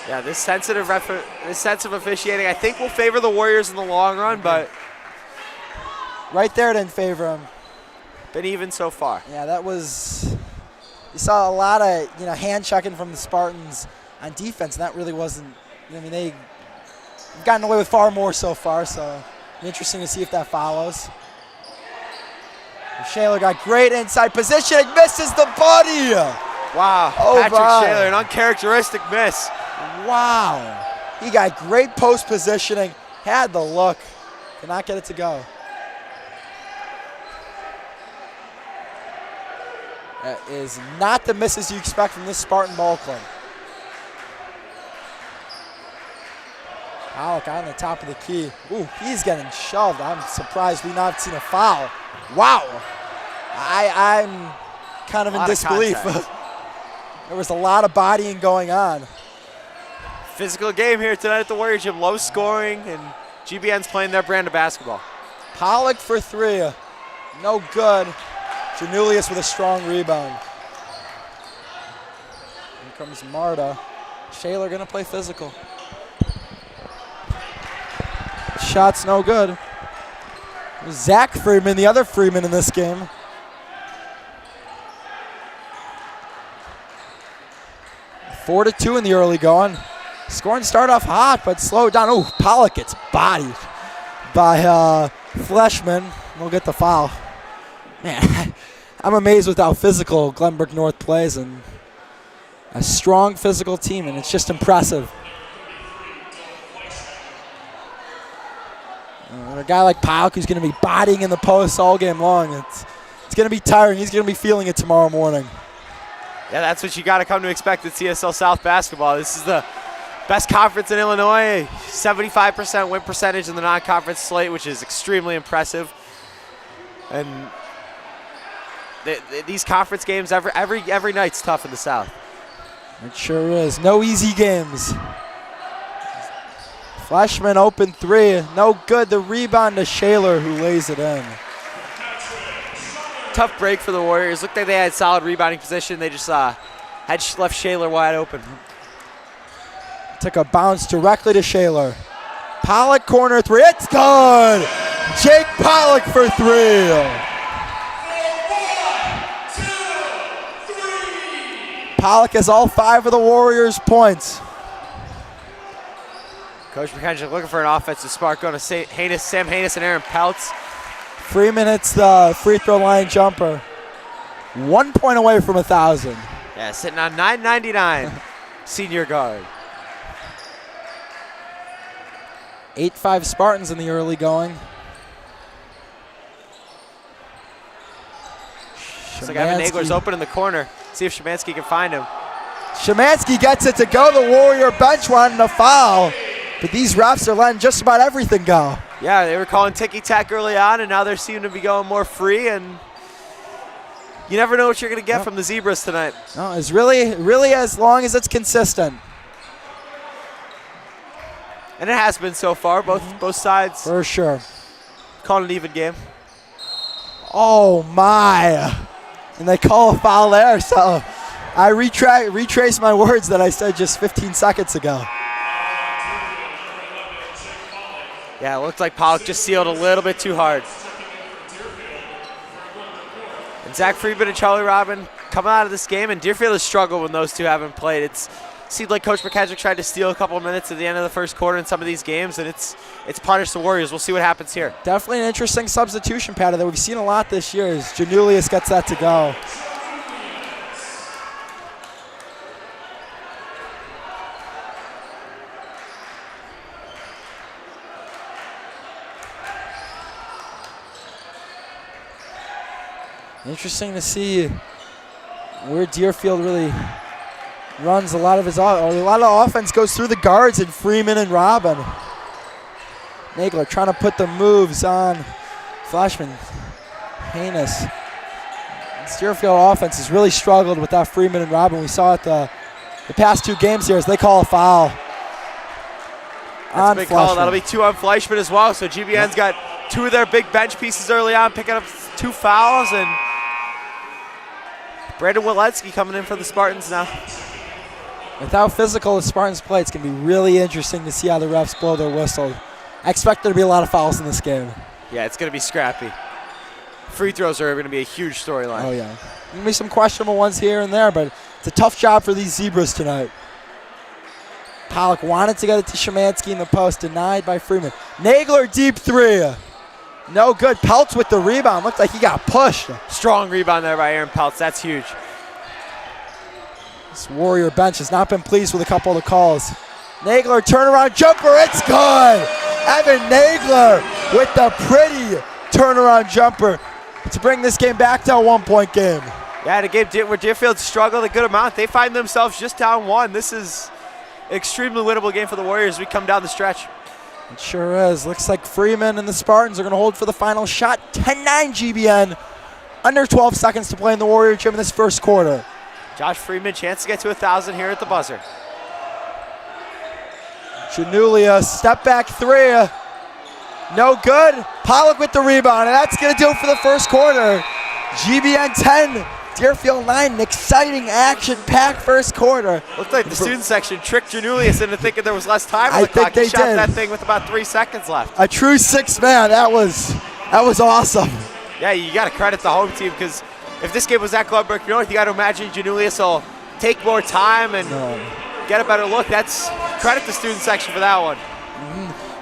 Yeah, this sensitive officiating, I think, will favor the Warriors in the long run, but right there didn't favor him. Been even so far. Yeah, that was. You saw a lot of hand checking from the Spartans on defense, and that really wasn't. I mean, they've gotten away with far more so far, so interesting to see if that follows. Shaler got great inside positioning, misses the buddy. Wow, Patrick Shaler, an uncharacteristic miss. Wow, he got great post positioning, had the look, could not get it to go. That is not the misses you expect from this Spartan ball club. Pollock on the top of the key. Ooh, he's getting shoved. I'm surprised we've not seen a foul. Wow. I'm kind of in disbelief. There was a lot of bodying going on. Physical game here tonight at the Warrior Gym. Low scoring, and GBN's playing their brand of basketball. Pollock for three. No good. Janulius with a strong rebound. Here comes Marta. Shaler going to play physical. Shot's no good. Zach Freeman, the other Freeman in this game. Four to 2 in the early going. Scoring start off hot, but slowed down. Oh, Pollock gets bodied by Fleischman. We'll get the foul. Man, I'm amazed with how physical Glenbrook North plays, and a strong physical team, and it's just impressive. A guy like Pollock who's going to be bodying in the post all game long, it's going to be tiring. He's going to be feeling it tomorrow morning. Yeah, that's what you got to come to expect at CSL South basketball. This is the best conference in Illinois, 75% win percentage in the non-conference slate, which is extremely impressive. And these conference games, every night's tough in the South. It sure is. No easy games. Fleischman open three. No good. The rebound to Shaler, who lays it in. Tough break for the Warriors. Looked like they had solid rebounding position. They just had left Shaler wide open. Took a bounce directly to Shaler. Pollock corner three. It's good. Jake Pollock for three. 1, 2, 3. Pollock has all 5 of the Warriors' points. Coach McKendrick looking for an offensive spark, going to Sam Haynes and Aaron Peltz. Freeman hits the free throw line jumper. 1 point away from 1,000. Yeah, sitting on 999, senior guard. 8-5 Spartans in the early going. Looks like Evan Nagler's open in the corner. See if Szymanski can find him. Szymanski gets it to go. The Warrior bench wanting a foul. But these refs are letting just about everything go. Yeah, they were calling ticky-tack early on, and now they seem to be going more free, and you never know what you're going to get from the Zebras tonight. No, it's really as long as it's consistent. And it has been so far, both sides For sure. calling an even game. Oh, my. And they call a foul there, so I retrace my words that I said just 15 seconds ago. Yeah, it looked like Pollock just sealed a little bit too hard. And Zach Friedman and Charlie Robin coming out of this game, and Deerfield has struggled when those two haven't played. It seemed like Coach McKendrick tried to steal a couple of minutes at the end of the first quarter in some of these games, and it's punished the Warriors. We'll see what happens here. Definitely an interesting substitution pattern that we've seen a lot this year as Janulius gets that to go. Interesting to see where Deerfield really runs a lot of offense goes through the guards and Freeman and Robin. Nagler trying to put the moves on Flashman. Heinous. This Deerfield offense has really struggled with that Freeman and Robin. We saw it the past 2 games here as they call a foul. That's a big call. That'll be 2 on Fleischman as well. So GBN's got 2 of their big bench pieces early on, picking up 2 fouls, and Brandon Walensky coming in for the Spartans now. With how physical the Spartans play, it's going to be really interesting to see how the refs blow their whistle. I expect there to be a lot of fouls in this game. Yeah, it's going to be scrappy. Free throws are going to be a huge storyline. Oh, yeah. Going to be some questionable ones here and there, but it's a tough job for these Zebras tonight. Pollock wanted to get it to Szymanski in the post, denied by Freeman. Nagler deep 3. No good. Peltz with the rebound. Looks like he got pushed. Strong rebound there by Aaron Peltz. That's huge. This Warrior bench has not been pleased with a couple of the calls. Nagler turnaround jumper. It's good. Evan Nagler with the pretty turnaround jumper to bring this game back to a 1-point game. Yeah, the game where Deerfield struggled a good amount. They find themselves just down 1. This is an extremely winnable game for the Warriors as we come down the stretch. It sure is. Looks like Freeman and the Spartans are going to hold for the final shot. 10-9 GBN. Under 12 seconds to play in the Warrior gym in this first quarter. Josh Freeman, chance to get to 1,000 here at the buzzer. Janulia, step back 3. No good. Pollock with the rebound, and that's going to do it for the first quarter. GBN 10, Deerfield 9. An exciting, action-packed first quarter. Looked like the student section tricked Janulius into thinking there was less time on the think clock. they He shot did. that thing with about 3 seconds left. A true 6-man. That was awesome. Yeah, you got to credit the home team because if this game was at Glenbrook North, you got to imagine Janulius will take more time and get a better look. That's credit the student section for that one.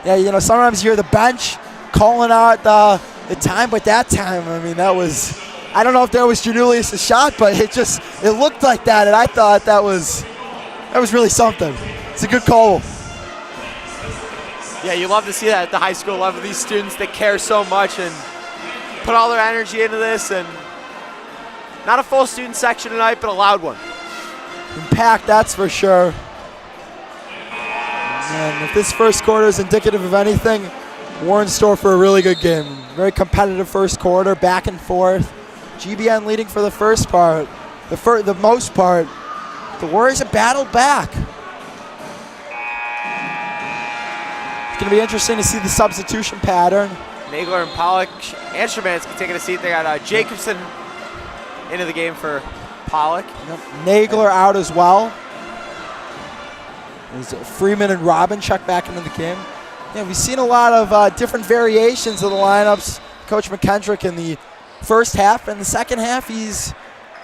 Yeah, you know, sometimes you're the bench calling out the time, but that time, I mean, that was, I don't know if that was Janulius' shot, but it looked like that, and I thought that was really something. It's a good call. Yeah, you love to see that at the high school level. These students that care so much and put all their energy into this, and not a full student section tonight, but a loud one. Packed, that's for sure. And if this first quarter is indicative of anything, we're in store for a really good game. Very competitive first quarter, back and forth. GBN leading for the first part. The most part. The Warriors have battled back. It's going to be interesting to see the substitution pattern. Nagler and Pollock and Szymanski taking a seat. They got Jacobson into the game for Pollock. Yep. Nagler out as well. Freeman and Robin check back into the game. Yeah, we've seen a lot of different variations of the lineups. Coach McKendrick in the first half. In the second half, he's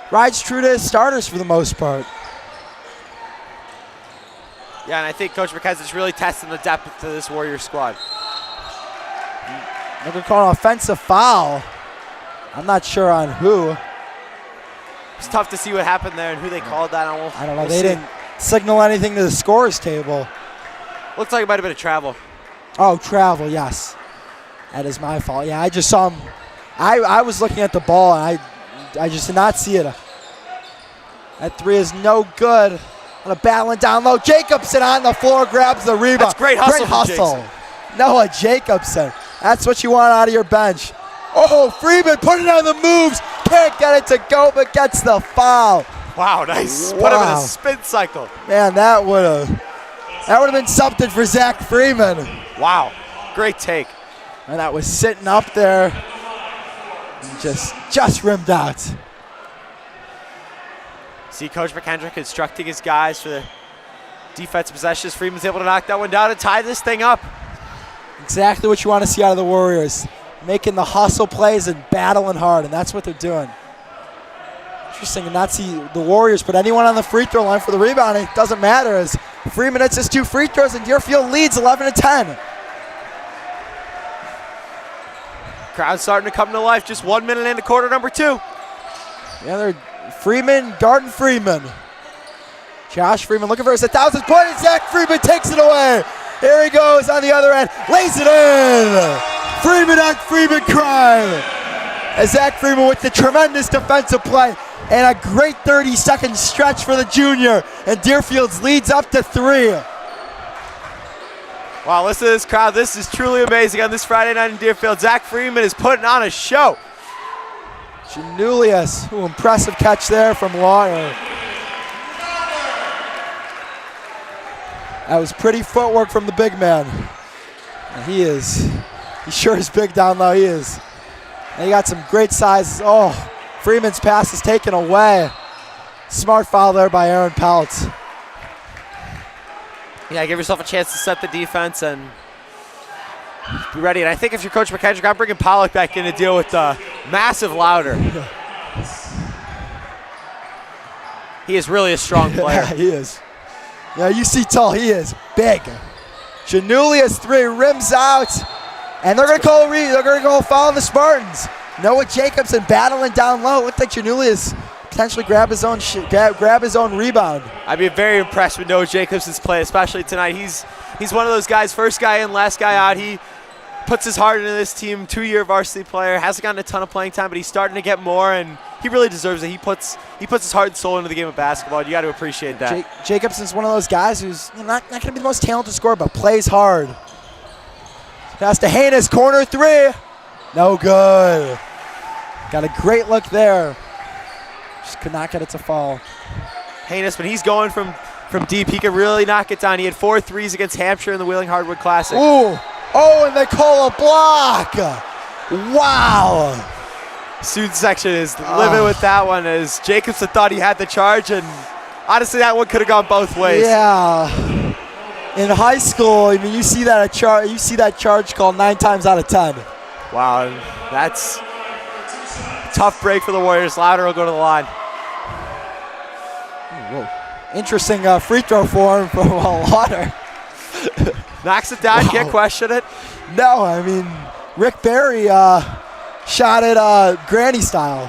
rides true to his starters for the most part. Yeah, and I think Coach McKendrick's really testing the depth to this Warriors squad. They're going to call an offensive foul. I'm not sure on who. It's tough to see what happened there and who they called that on. I don't know. They didn't signal anything to the scorers table. Looks like it might have been a travel. Oh, travel, yes. That is my fault. Yeah, I just saw him. I was looking at the ball, and I just did not see it. That three is no good. On a battling down low. Jacobson on the floor, grabs the rebound. That's great hustle. Great hustle. Noah Jacobson. That's what you want out of your bench. Oh, Freeman put it on the moves. Can't get it to go, but gets the foul. Wow, nice. Wow. Put him in a spin cycle. Man, that would have been something for Zach Freeman. Wow, great take. And that was sitting up there and just rimmed out. See Coach McKendrick instructing his guys for the defensive possessions. Freeman's able to knock that one down and tie this thing up. Exactly what you want to see out of the Warriors. Making the hustle plays and battling hard, and that's what they're doing. Interesting to not see the Warriors put anyone on the free throw line for the rebound. It doesn't matter as Freeman hits his 2 free throws and Deerfield leads 11-10. Crowd's starting to come to life. Just 1 minute into quarter number 2. Yeah, they're Freeman guarding Freeman. Josh Freeman looking for his 1,000th point, and Zach Freeman takes it away. Here he goes on the other end, lays it in. Freeman on Freeman crime. As Zach Freeman with the tremendous defensive play and a great 30-second stretch for the junior. And Deerfield's leads up to 3. Wow, listen to this crowd. This is truly amazing on this Friday night in Deerfield. Zach Freeman is putting on a show. Janulius, impressive catch there from Lawyer. That was pretty footwork from the big man. And he sure is big down low, he is. And he got some great size. Oh, Freeman's pass is taken away. Smart foul there by Aaron Peltz. Yeah, give yourself a chance to set the defense and be ready. And I think if you're Coach McKendrick, I'm bringing Pollock back in to deal with massive Louder. He is really a strong player. Yeah, he is. Yeah, you see tall, he is big. Janulius 3 rims out, and they're gonna go foul on the Spartans. Noah Jacobson battling down low. Looked like Janulius potentially grab his own rebound. I'd be very impressed with Noah Jacobson's play, especially tonight. He's one of those guys, first guy in, last guy out. He puts his heart into this team, 2-year varsity player, hasn't gotten a ton of playing time, but he's starting to get more, and he really deserves it. He puts his heart and soul into the game of basketball, and you got to appreciate that. Jacobson's one of those guys who's not going to be the most talented scorer, but plays hard. Pass to Haynes, corner 3. No good. Got a great look there. Just could not get it to fall. Haynes, when he's going from deep, he can really knock it down. He had 4 threes against Hampshire in the Wheeling Hardwood Classic. Ooh. Oh, and they call a block. Wow. Student section is living with that one as Jacobson thought he had the charge, and honestly, that one could have gone both ways. Yeah. In high school, I mean, you see that charge called 9 times out of 10. Wow, that's a tough break for the Warriors. Louder will go to the line. Whoa. Interesting free throw for him from Lauder. Knocks it down, Wow. Can't question it. No, I mean, Rick Barry shot it granny style.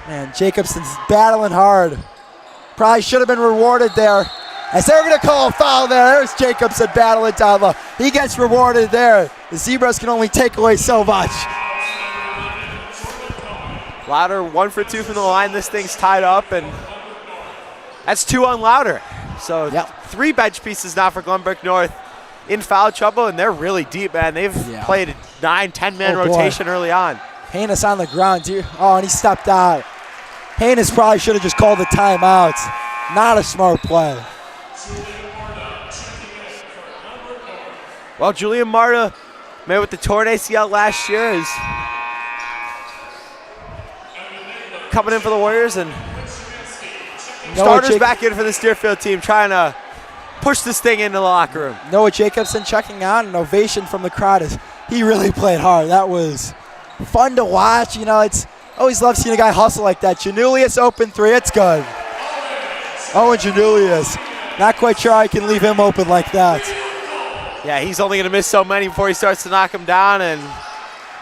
Man, Jacobson's battling hard. Probably should have been rewarded there. As they're going to call a foul there. There's Jacobson battling down low. He gets rewarded there. The Zebras can only take away so much. Louder 1 for 2 from the line. This thing's tied up, and that's 2 on Louder. So Yep. 3 bench pieces now for Glenbrook North in foul trouble, and they're really deep, man. They've played a 9-10-man rotation early on. Haynes on the ground, too. Oh, and he stepped out. Haynes probably should have just called the timeout. Not a smart play. Well, Julian Marta, man, with the torn ACL last year, is coming in for the Warriors, and starters back in for this Deerfield team, trying to push this thing into the locker room. Noah Jacobson checking out. An ovation from the crowd. He really played hard. That was fun to watch. You know, it's always love seeing a guy hustle like that. Janulius open three. It's good. Owen Janulius. Not quite sure I can leave him open like that. Yeah, he's only going to miss so many before he starts to knock him down. And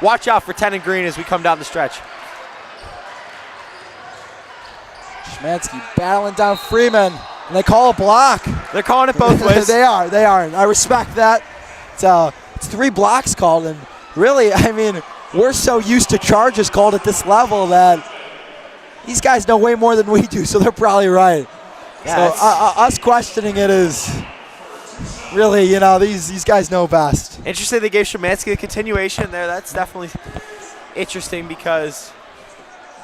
watch out for 10 and green as we come down the stretch. Szymanski battling down Freeman. And they call a block. They're calling it both ways. They are. And I respect that. It's 3 blocks called. And really, I mean, we're so used to charges called at this level that these guys know way more than we do, so they're probably right. Yeah, so us questioning it is really, you know, these guys know best. Interesting they gave Szymanski the continuation there. That's definitely interesting because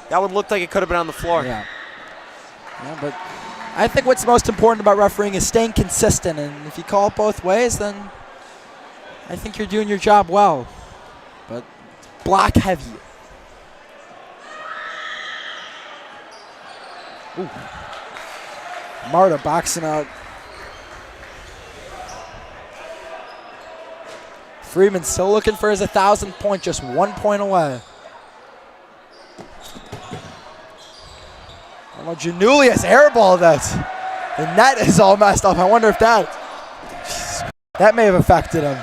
that one looked like it could have been on the floor. Yeah, but I think what's most important about refereeing is staying consistent, and if you call it both ways, then I think you're doing your job well. But block heavy. Ooh. Marta boxing out. Freeman still looking for his 1,000th point, just 1 point away. Oh, Janulius airballed that. The net is all messed up. I wonder if that may have affected him.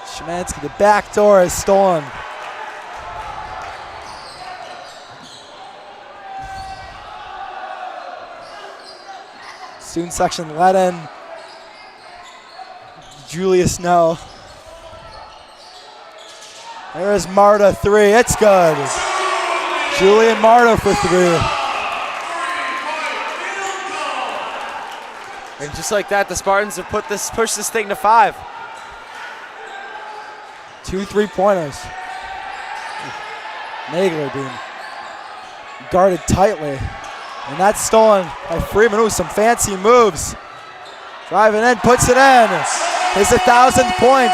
Szymanski, the back door is stolen. Student section let in Julius Snow. There is Marta, 3. It's good. Julian Marta for 3. And just like that, the Spartans have pushed this thing to 5. 2 3-pointers. Nagler being guarded tightly. And that's stolen by Freeman. Ooh, some fancy moves. Driving in, puts it in. His 1,000th point.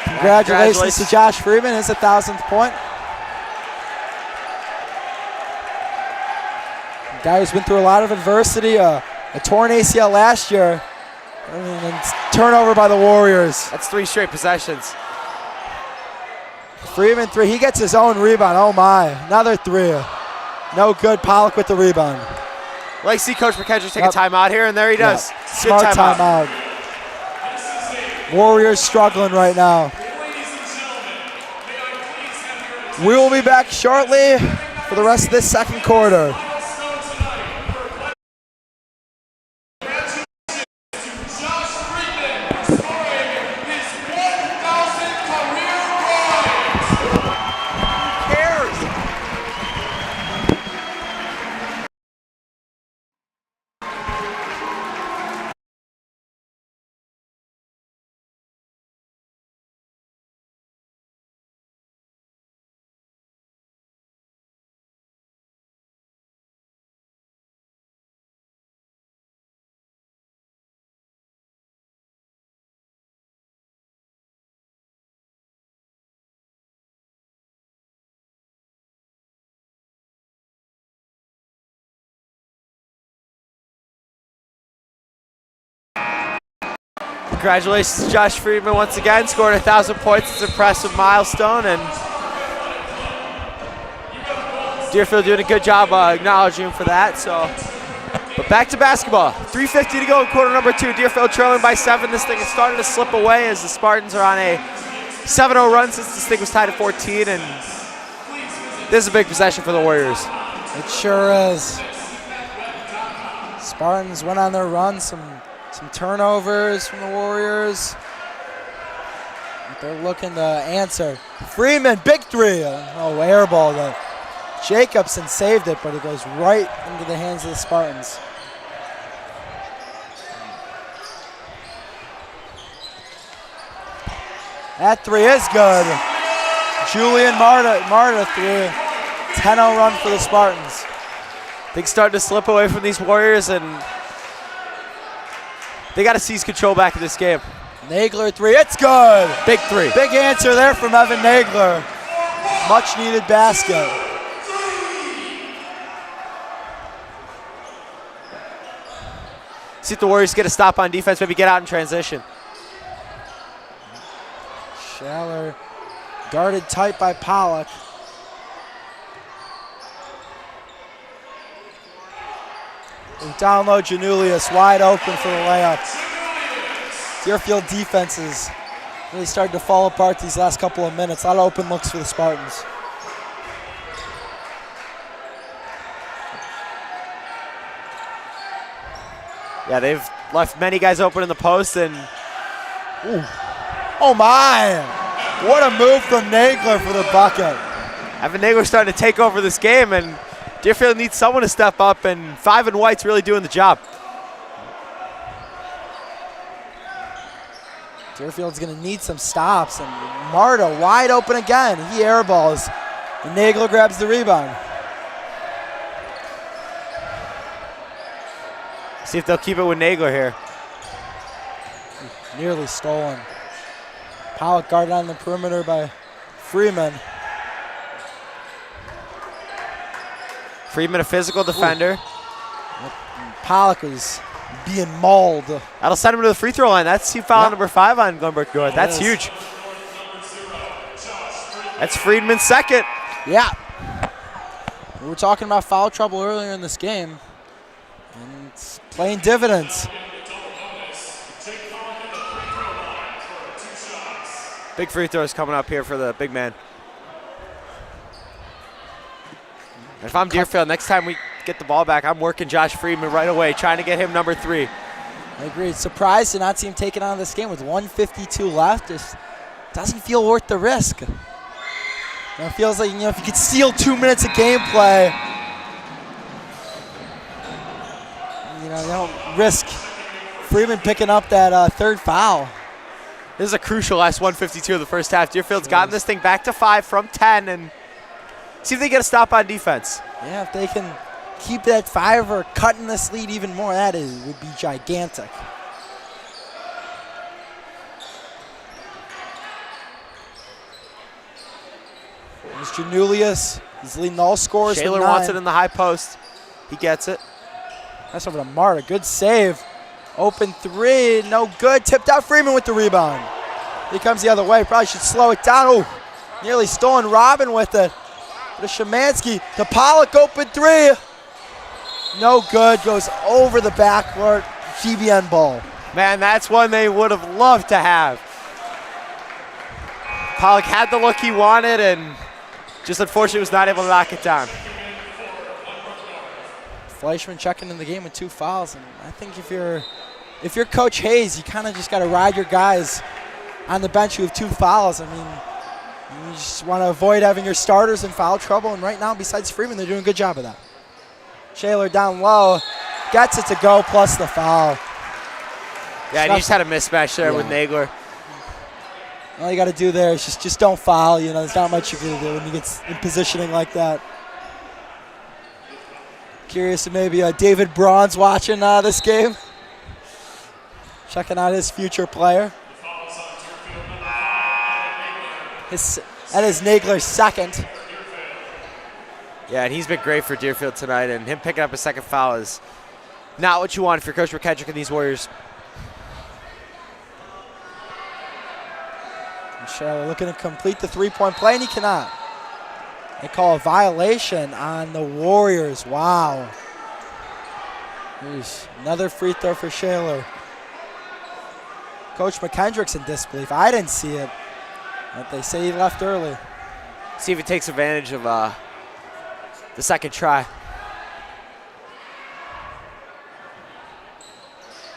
Congratulations to Josh Freeman, his 1,000th point. A guy who's been through a lot of adversity, a torn ACL last year, and turnover by the Warriors. That's 3 straight possessions. Freeman 3, he gets his own rebound. Oh my, another 3. No good. Pollock with the rebound. Well, I see Coach McKendrick take a timeout here, and there he does. Yep. Smart timeout. Warriors struggling right now. We will be back shortly for the rest of this second quarter. Congratulations to Josh Freeman once again, scored 1,000 points. It's an impressive milestone, and Deerfield doing a good job acknowledging him for that. But back to basketball. 3:50 to go in quarter number 2. Deerfield trailing by 7. This thing is starting to slip away as the Spartans are on a 7-0 run since this thing was tied at 14, and this is a big possession for the Warriors. It sure is. Spartans went on their run, some turnovers from the Warriors. They're looking to answer. Freeman, big 3. Oh, air ball though. Jacobson saved it, but it goes right into the hands of the Spartans. That 3 is good. Julian Marta 3. 10-0 run for the Spartans. Things starting to slip away from these Warriors, and they got to seize control back in this game. Nagler 3, it's good. Big 3. Big answer there from Evan Nagler. Much needed basket. See if the Warriors get a stop on defense, maybe get out in transition. Shaler guarded tight by Pollock. Down low, Janulius wide open for the layup. Deerfield defenses really started to fall apart these last couple of minutes. A lot of open looks for the Spartans. Yeah, they've left many guys open in the post, and ooh. Oh my! What a move from Nagler for the bucket. Evan Nagler starting to take over this game, and Deerfield needs someone to step up, and 5 and White's really doing the job. Deerfield's going to need some stops, and Marta wide open again. He airballs, and Nagler grabs the rebound. See if they'll keep it with Nagler here. Nearly stolen. Pollock guarded on the perimeter by Freeman. Freeman, a physical defender. Ooh. Pollock was being mauled. That'll send him to the free throw line. That's team foul number 5 on Glenbrook North. That's huge. That's Freeman's second. Yeah. We were talking about foul trouble earlier in this game, and it's playing dividends. Big free throws coming up here for the big man. And if I'm Deerfield, next time we get the ball back, I'm working Josh Freeman right away, trying to get him number 3. I agree. Surprised to not see him taken out of this game with 1:52 left. Just doesn't feel worth the risk. It feels like, if you could steal 2 minutes of gameplay, you don't risk Freeman picking up that third foul. This is a crucial last 1:52 of the first half. Deerfield's gotten this thing back to 5 from 10, and see if they get a stop on defense. Yeah, if they can keep that 5 or cutting this lead even more, would be gigantic. There's Janulius. He's leading all scorers. Shaler wants it in the high post. He gets it. That's over to Marta. Good save. Open 3, no good. Tipped out Freeman with the rebound. He comes the other way. Probably should slow it down. Oh, nearly stolen. Robin with it. But Szymanski to Pollock. Open 3. No good. Goes over the backcourt. GBN ball. Man, that's one they would have loved to have. Pollock had the look he wanted, and just unfortunately was not able to knock it down. Fleischman checking in the game with 2 fouls, and I think if you're Coach Hayes, you kind of just got to ride your guys on the bench who have 2 fouls. I mean, you just want to avoid having your starters in foul trouble, and right now, besides Freeman, they're doing a good job of that. Shaler down low, gets it to go, plus the foul. Yeah, and he just had a mismatch there with Nagler. All you got to do there is just don't foul. There's not much you can do when you get in positioning like that. Curious if maybe David Braun's watching this game. Checking out his future player. That is Nagler's second. Yeah, and he's been great for Deerfield tonight, and him picking up a second foul is not what you want if you're Coach McKendrick and these Warriors. Shaler looking to complete the 3-point play, and he cannot. They call a violation on the Warriors. Wow. There's another free throw for Shaler. Coach McKendrick's in disbelief. I didn't see it, but they say he left early. See if he takes advantage of the second try.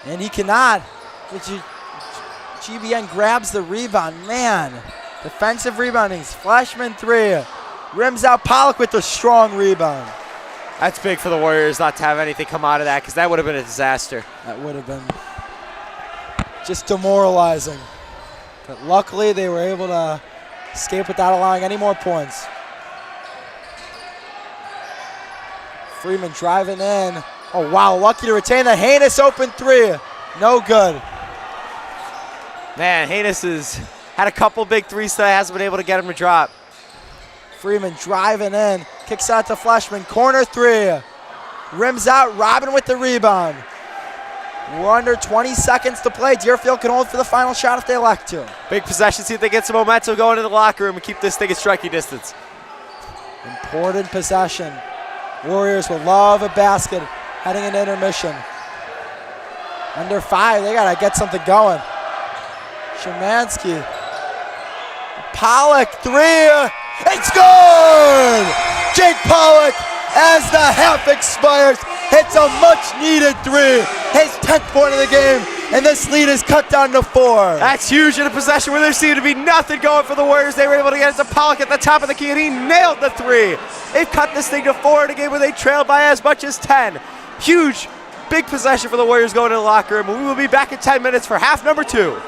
And he cannot. GBN grabs the rebound. Man, defensive rebounding. Flashman 3. Rims out Pollock with a strong rebound. That's big for the Warriors not to have anything come out of that, because that would have been a disaster. That would have been just demoralizing. But luckily, they were able to escape without allowing any more points. Freeman driving in. Oh, wow, lucky to retain that. Haynes open 3. No good. Man, Haynes has had a couple big threes that hasn't been able to get him to drop. Freeman driving in. Kicks out to Fleshman. Corner 3. Rims out. Robin with the rebound. We're under 20 seconds to play. Deerfield can hold for the final shot if they elect to. Big possession, see if they get some momentum going in the locker room and keep this thing at striking distance. Important possession. Warriors will love a basket heading into intermission. Under 5, they gotta get something going. Szymanski. Pollock, 3, it's good! Jake Pollock, as the half expires, hits a much-needed 3, his 10th point of the game, and this lead is cut down to 4. That's huge in a possession where there seemed to be nothing going for the Warriors. They were able to get it to Pollock at the top of the key, and he nailed the 3. They've cut this thing to 4 in a game where they trailed by as much as 10. Huge, big possession for the Warriors going to the locker room. We will be back in 10 minutes for half number 2.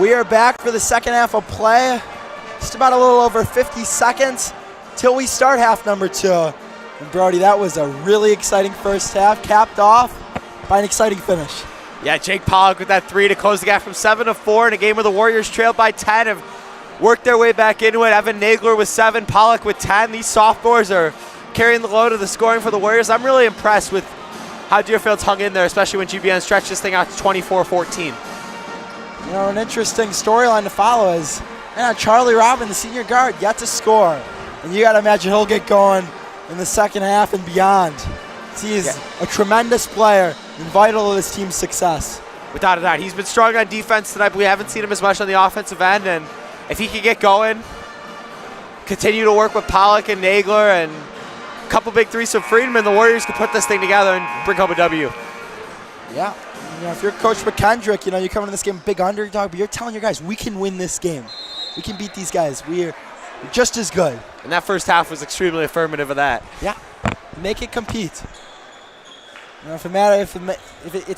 We are back for the second half of play. Just about a little over 50 seconds till we start half number 2. And Brody, that was a really exciting first half, capped off by an exciting finish. Yeah, Jake Pollock with that 3 to close the gap from 7 to 4 in a game where the Warriors trailed by 10, have worked their way back into it. Evan Nagler with 7, Pollock with 10. These sophomores are carrying the load of the scoring for the Warriors. I'm really impressed with how Deerfield's hung in there, especially when GBN stretched this thing out to 24-14. You know, an interesting storyline to follow is Charlie Robin, the senior guard, yet to score. And you got to imagine he'll get going in the second half and beyond. He is a tremendous player and vital to this team's success. Without a doubt. He's been strong on defense tonight, but we haven't seen him as much on the offensive end. And if he can get going, continue to work with Pollock and Nagler and a couple big threes from Friedman, the Warriors can put this thing together and bring home a W. Yeah. You know, if you're Coach McKendrick, you know, you're coming to this game big underdog, but you're telling your guys, we can win this game. We can beat these guys. We're just as good. And that first half was extremely affirmative of that. Yeah. Make it compete. You know, it's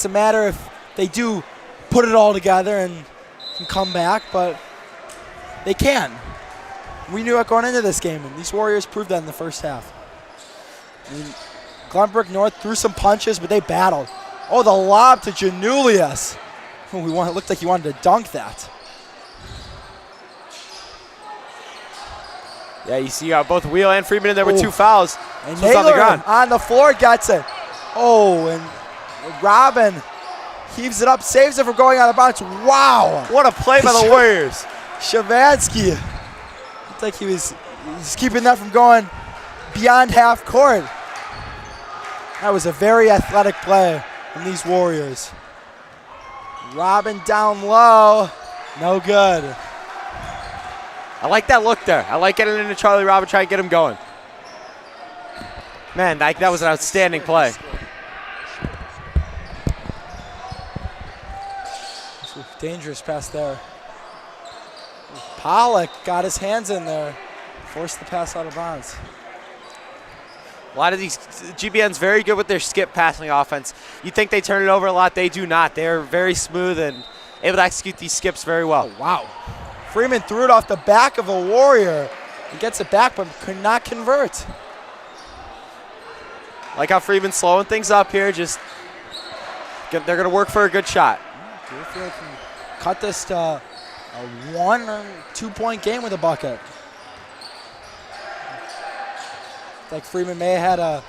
a matter if they do put it all together and can come back, but they can. We knew it going into this game, and these Warriors proved that in the first half. I mean, Glenbrook North threw some punches, but they battled. Oh, the lob to Janulius. It looked like he wanted to dunk that. Yeah, you see both Wheel and Freeman in there with 2 fouls. And So it's on the ground. on the floor gets it. Oh, and Robin heaves it up, saves it from going out of bounds. Wow. What a play by the Warriors. Shavansky. Looked like he's keeping that from going beyond half court. That was a very athletic play from these Warriors. Robin down low. No good. I like that look there. I like getting into Charlie Robin, trying to get him going. Man, that was an outstanding play. Dangerous pass there. Pollock got his hands in there. Forced the pass out of bounds. A lot of these GBN's very good with their skip passing offense. You think they turn it over a lot. They do not. They're very smooth and able to execute these skips very well. Oh, wow. Freeman threw it off the back of a Warrior. He gets it back, but could not convert. Like how Freeman's slowing things up here. They're going to work for a good shot. Deerfield can cut this to a 1 or 2 point game with a bucket. Like Freeman may have had a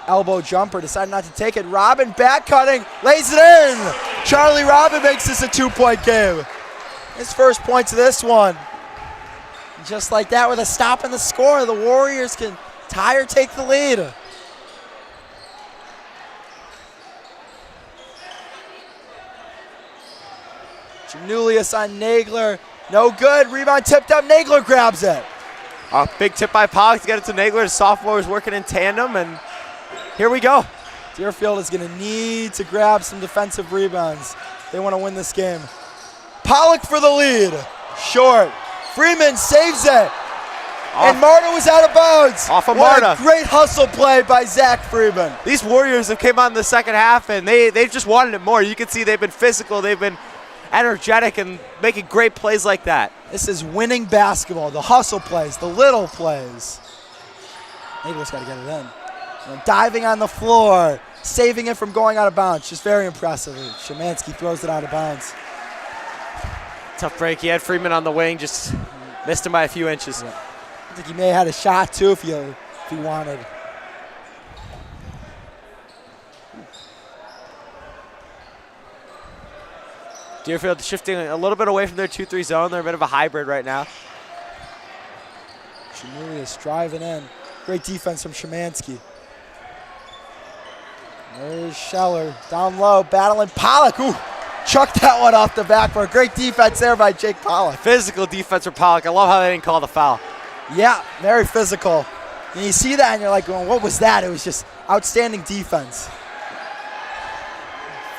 elbow jumper, decided not to take it. Robin back cutting, lays it in. Charlie Robin makes this a 2 point game. His first points of this one. Just like that, with a stop in the score, the Warriors can tie or take the lead. Janulius on Nagler. No good. Rebound tipped up. Nagler grabs it. A big tip by Pollock to get it to Nagler. His sophomores working in tandem, and here we go. Deerfield is going to need to grab some defensive rebounds. They want to win this game. Pollock for the lead. Short. Freeman saves it. And Marta was out of bounds. Off of What Marta. a great hustle play by Zach Freeman. These Warriors have came out in the second half, and they've just wanted it more. You can see they've been physical. They've been energetic and making great plays like that. This is winning basketball. The hustle plays, the little plays. Nagler's got to get it in. And diving on the floor, saving it from going out of bounds. Just very impressive. Shemansky throws it out of bounds. Tough break. He had Freeman on the wing, just missed him by a few inches. Yeah. I think he may have had a shot too if he wanted. Deerfield shifting a little bit away from their 2-3 zone. They're a bit of a hybrid right now. Janulius driving in. Great defense from Shemansky. There's Scheller down low, battling Pollock. Ooh, chucked that one off the backboard. Great defense there by Jake Pollock. Physical defense for Pollock. I love how they didn't call the foul. Yeah, very physical. And you see that and you're like, well, what was that? It was just outstanding defense.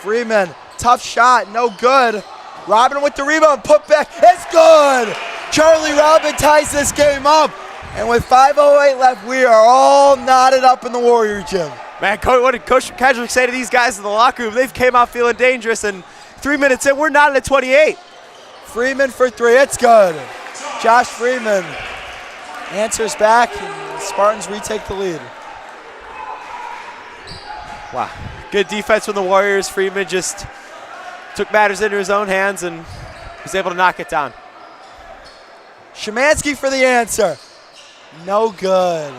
Freeman, tough shot, no good. Robin with the rebound, put back, it's good! Charlie Robin ties this game up. And with 5:08 left, we are all knotted up in the Warrior gym. Man, what did Coach Kedrick say to these guys in the locker room? They've came out feeling dangerous, and 3 minutes in, we're knotted at 28. Freeman for three. It's good. Josh Freeman answers back, and the Spartans retake the lead. Wow. Good defense from the Warriors. Freeman just took matters into his own hands and was able to knock it down. Szymanski for the answer. No good.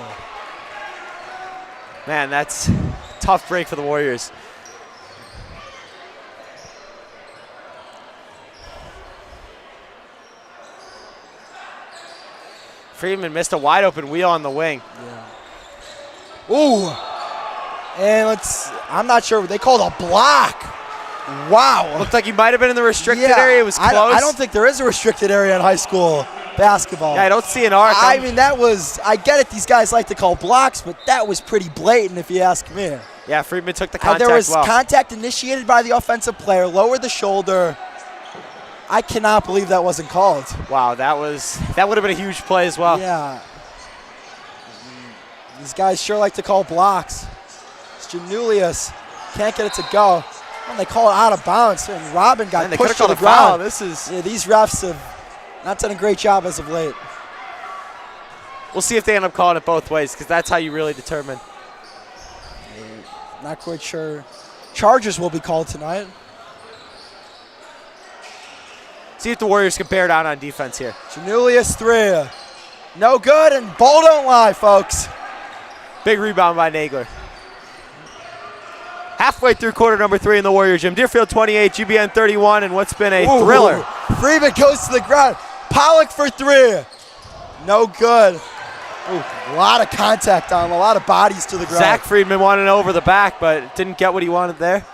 Man, that's a tough break for the Warriors. Freeman missed a wide open wheel on the wing. Yeah. Ooh. And I'm not sure. They called a block. Wow. Looked like he might have been in the restricted area. It was close. I don't think there is a restricted area in high school basketball. Yeah, I don't see an arc. I mean, I get it. These guys like to call blocks, but that was pretty blatant if you ask me. Yeah, Freeman took the contact There was well. contact initiated by the offensive player, lowered the shoulder. I cannot believe that wasn't called. Wow, that would have been a huge play as well. Yeah. These guys sure like to call blocks. Janulius can't get it to go. And they call it out of bounds, and Robin got pushed to the ground. These refs have not done a great job as of late. We'll see if they end up calling it both ways, because that's how you really determine. Not quite sure. Charges will be called tonight. See if the Warriors can bear down on defense here. Janulius three. No good, and ball don't lie, folks. Big rebound by Nagler. Halfway through quarter number 3 in the Warrior Gym. Deerfield 28, GBN 31, and what's been a thriller. Freeman goes to the ground. Pollock for three. No good. Ooh, a lot of contact on him, a lot of bodies to the ground. Zach Freeman wanted it over the back, but didn't get what he wanted there.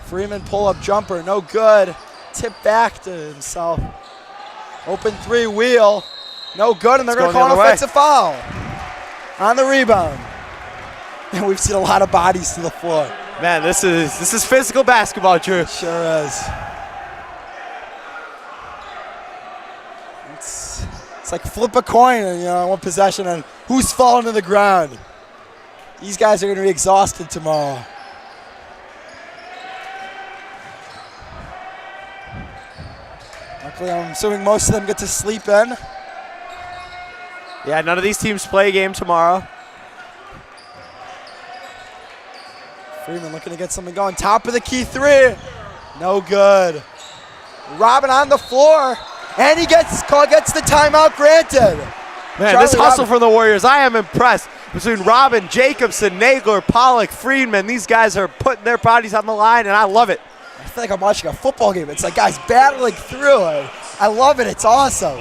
Freeman pull-up jumper, no good. Tip back to himself. Open three wheel, no good, and they're going to call an offensive foul on the rebound. And we've seen a lot of bodies to the floor. Man, this is physical basketball, Drew. Sure is. It's like flip a coin, one possession, and who's falling to the ground. These guys are going to be exhausted tomorrow. Luckily, I'm assuming most of them get to sleep in. Yeah, none of these teams play a game tomorrow. Freeman looking to get something going. Top of the key three. No good. Robin on the floor. And he gets the timeout granted. Man, this hustle from the Warriors, I am impressed. Between Robin, Jacobson, Nagler, Pollock, Friedman, these guys are putting their bodies on the line, and I love it. I feel like I'm watching a football game. It's like guys battling through it. I love it. It's awesome.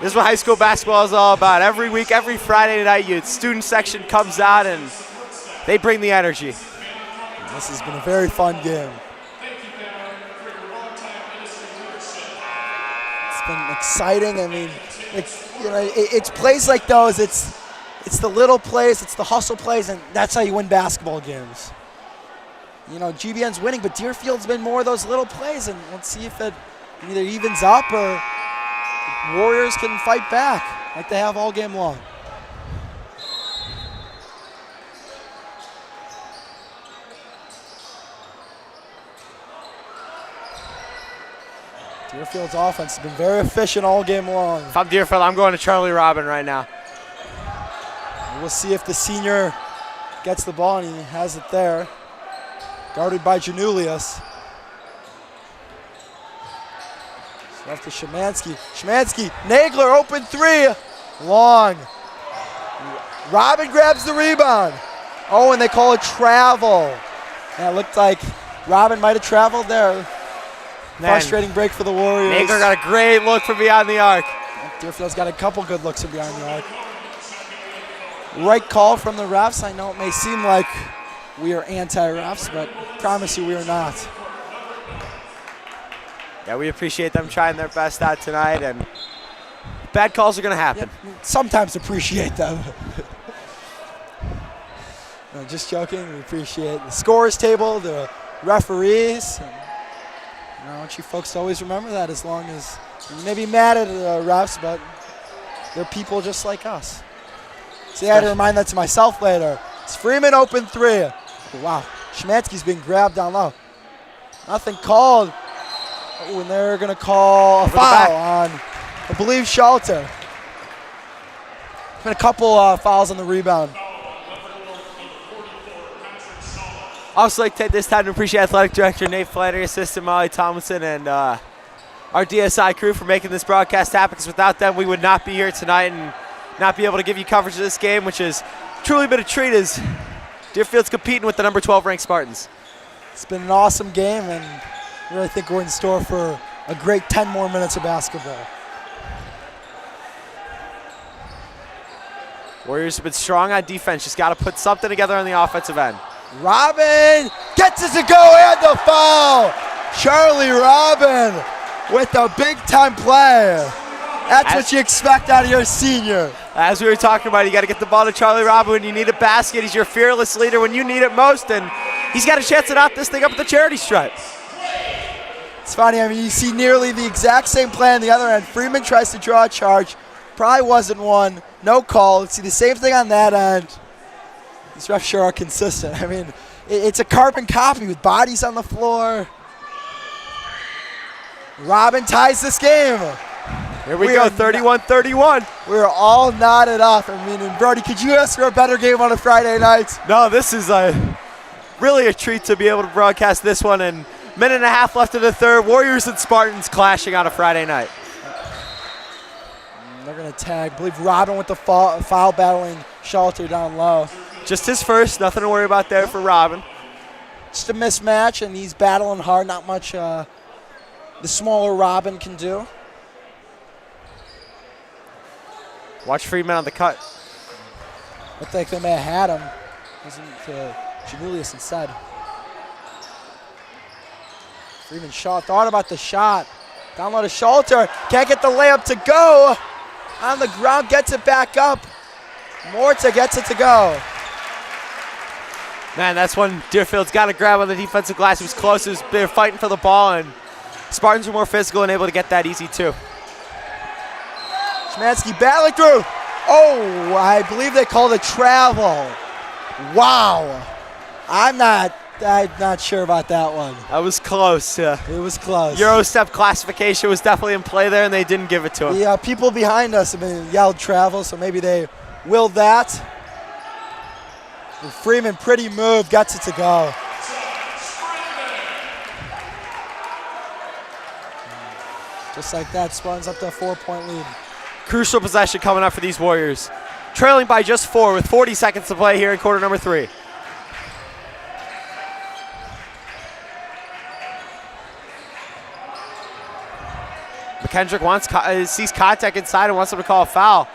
This is what high school basketball is all about. Every week, every Friday night, your student section comes out, and they bring the energy. This has been a very fun game. It's been exciting. I mean, it's plays like those. It's the little plays, it's the hustle plays, and that's how you win basketball games. GBN's winning, but Deerfield's been more of those little plays, and let's see if it either evens up or Warriors can fight back like they have all game long. Deerfield's offense has been very efficient all game long. If I'm Deerfield, I'm going to Charlie Robin right now. We'll see if the senior gets the ball, and he has it there. Guarded by Janulius. Left to Szymanski. Szymanski, Nagler, open three. Long. Robin grabs the rebound. Oh, and they call it travel. Yeah, it looked like Robin might have traveled there. Frustrating break for the Warriors. Nagler got a great look from beyond the arc. Deerfield's got a couple good looks from behind the arc. Right call from the refs. I know it may seem like we are anti-refs, but I promise you we are not. Yeah, we appreciate them trying their best out tonight, and bad calls are going to happen. Yeah, sometimes appreciate them. No, just joking. We appreciate the scores table, the referees. And, I want you folks to always remember that, as long as you may be mad at the refs, but they're people just like us. See, I had to remind that to myself later. It's Freeman open three. Wow, Szymanski's being grabbed down low. Nothing called. Oh, and they're going to call a Over the foul back. on, I believe, Shelter. Been a couple fouls on the rebound. Also like to take this time to appreciate Athletic Director Nate Flannery, Assistant Molly Tomlinson, and our DSI crew for making this broadcast happen, because without them we would not be here tonight and not be able to give you coverage of this game, which has truly been a treat as Deerfield's competing with the number 12 ranked Spartans. It's been an awesome game, and I really think we're in store for a great 10 more minutes of basketball. Warriors have been strong on defense, just got to put something together on the offensive end. Robin gets it to go, and the foul. Charlie Robin with a big-time play. That's what you expect out of your senior. As we were talking about, you got to get the ball to Charlie Robin when you need a basket. He's your fearless leader when you need it most, and he's got a chance to knock this thing up at the charity stripe. It's funny, I mean, you see nearly the exact same play on the other end. Freeman tries to draw a charge. Probably wasn't one. No call. Let's see the same thing on that end. These refs sure are consistent. I mean, it's a carbon copy with bodies on the floor. Robin ties this game. Here we go, 31-31. We're all knotted up. I mean, and Brody, could you ask for a better game on a Friday night? No, this is really a treat to be able to broadcast this one, and minute and a half left in the third. Warriors and Spartans clashing on a Friday night. They're going to tag, I believe, Robin with the foul battling Shelter down low. Just his first, nothing to worry about there for Robin. Just a mismatch, and he's battling hard. Not much the smaller Robin can do. Watch Freeman on the cut. Looked like they may have had him. Wasn't Janulius instead. Freeman thought about the shot. Down low to Shelter. Can't get the layup to go. On the ground, gets it back up. Morta gets it to go. Man, that's when Deerfield's got to grab on the defensive glass. It was close. They were fighting for the ball, and Spartans were more physical and able to get that easy too. Szymanski battling through. Oh, I believe they called a travel. Wow. I'm not sure about that one. That was close. It was close. Euro step classification was definitely in play there, and they didn't give it to him. The people behind us have been yelled travel, so maybe they willed that. And Freeman, pretty move, gets it to go. Just like that, Spartans up to a 4-point lead. Crucial possession coming up for these Warriors. Trailing by just 4 with 40 seconds to play here in quarter number 3. McKendrick sees contact inside and wants him to call a foul.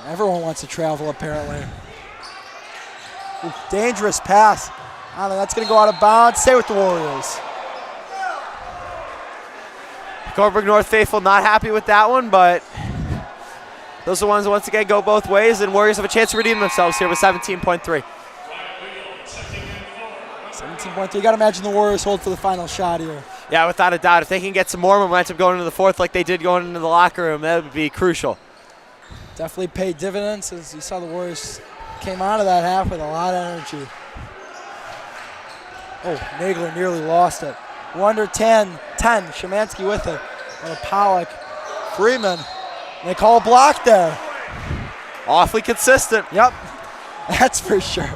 Everyone wants to travel, apparently. Ooh, dangerous pass. I don't know, that's going to go out of bounds. Stay with the Warriors. Glenbrook North faithful not happy with that one, but those are the ones that once again go both ways, and Warriors have a chance to redeem themselves here with 17.3. 17.3. You got to imagine the Warriors hold for the final shot here. Yeah, without a doubt. If they can get some more momentum going into the fourth like they did going into the locker room, that would be crucial. Definitely paid dividends, as you saw the Warriors came out of that half with a lot of energy. Oh, Nagler nearly lost it. 1-10, Szymanski with it. And a Pollock. Freeman. They call a block there. Awfully consistent. Yep, that's for sure.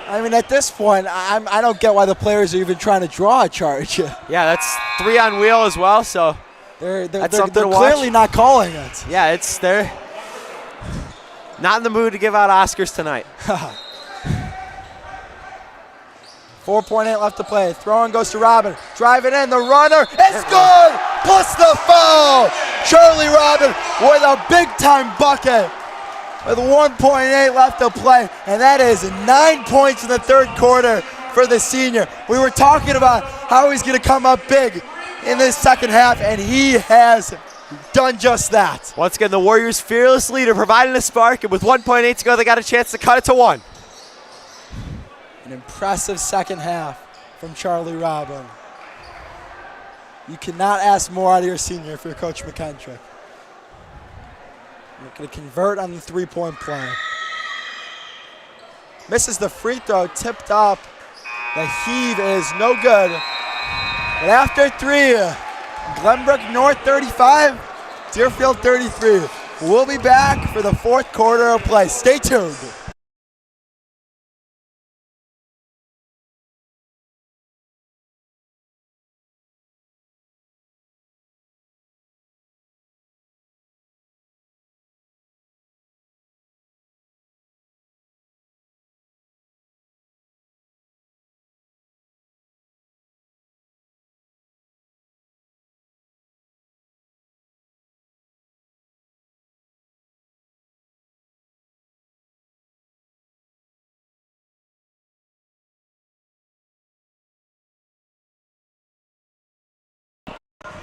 I mean, at this point, I don't get why the players are even trying to draw a charge. Yeah, that's 3 on wheel as well, so they're something to clearly watch. not calling it. Yeah, they're not in the mood to give out Oscars tonight. 4.8 left to play. Throw-in goes to Robin. Driving in, the runner. It's good! Plus the foul! Charlie Robin with a big-time bucket with 1.8 left to play. And that is 9 points in the third quarter for the senior. We were talking about how he's going to come up big in this second half, and he has done just that. Once again, the Warriors' fearless leader providing a spark, and with 1.8 to go, they got a chance to cut it to 1. An impressive second half from Charlie Robin. You cannot ask more out of your senior if you're Coach McKendrick. Looking to convert on the three-point play. Misses the free throw, tipped up. The heave is no good. But after three, Glenbrook North 35, Deerfield 33. We'll be back for the fourth quarter of play. Stay tuned.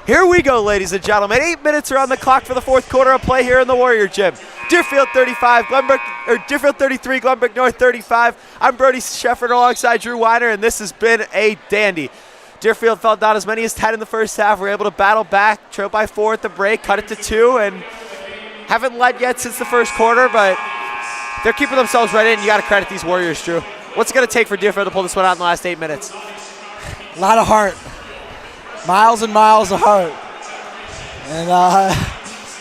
Here we go, ladies and gentlemen. 8 minutes are on the clock for the fourth quarter of play here in the Warrior Gym. Deerfield 35, Deerfield 33, Glenbrook North 35. I'm Brody Shefford alongside Drew Weiner, and this has been a dandy. Deerfield fell down as many as 10 in the first half. We were able to battle back, trail by 4 at the break, cut it to 2, and haven't led yet since the first quarter, but they're keeping themselves right in. You got to credit these Warriors, Drew. What's it going to take for Deerfield to pull this one out in the last 8 minutes? A lot of heart. Miles and miles of heart. And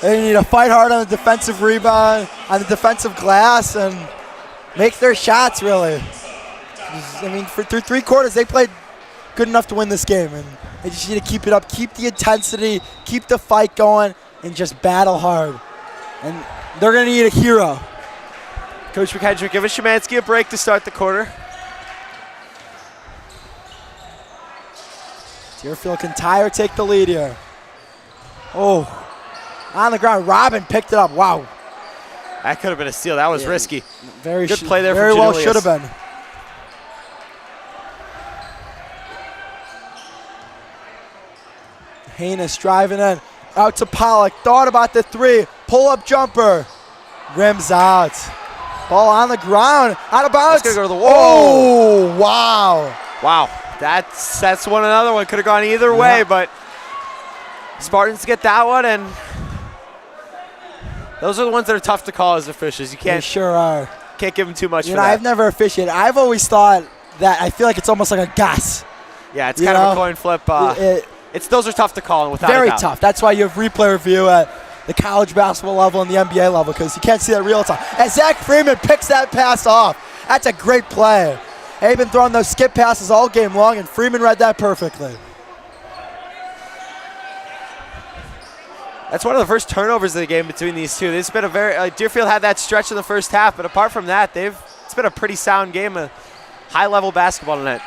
they need to fight hard on the defensive rebound, on the defensive glass, and make their shots, really. I mean, through 3 quarters, they played good enough to win this game, and they just need to keep it up, keep the intensity, keep the fight going, and just battle hard. And they're going to need a hero. Coach McKendrick, give Szymanski a break to start the quarter. Deerfield can tie or take the lead here. Oh, on the ground. Robin picked it up. Wow. That could have been a steal. That was risky. Very good play there very from well Janulius. should have been. Haynes driving in. Out to Pollock. Thought about the 3. Pull-up jumper. Rims out. Ball on the ground. Out of bounds. That's going to go to the wall. Oh, wow. Wow. That's another one. Could have gone either way, but Spartans get that one, and those are the ones that are tough to call as officials. You can't. They sure are. Can't give them too much for You know, that. I've never officiated. I've always thought that I feel like it's almost like a gas. Yeah, it's kind of a coin flip. Those are tough to call, and without very a doubt. tough. That's why you have replay review at the college basketball level and the NBA level, because you can't see that real time. And Zach Freeman picks that pass off. That's a great play. They've been throwing those skip passes all game long, and Freeman read that perfectly. That's one of the first turnovers of the game between these two. It's been a very Deerfield had that stretch in the first half, but apart from that, it's been a pretty sound game of high-level basketball tonight.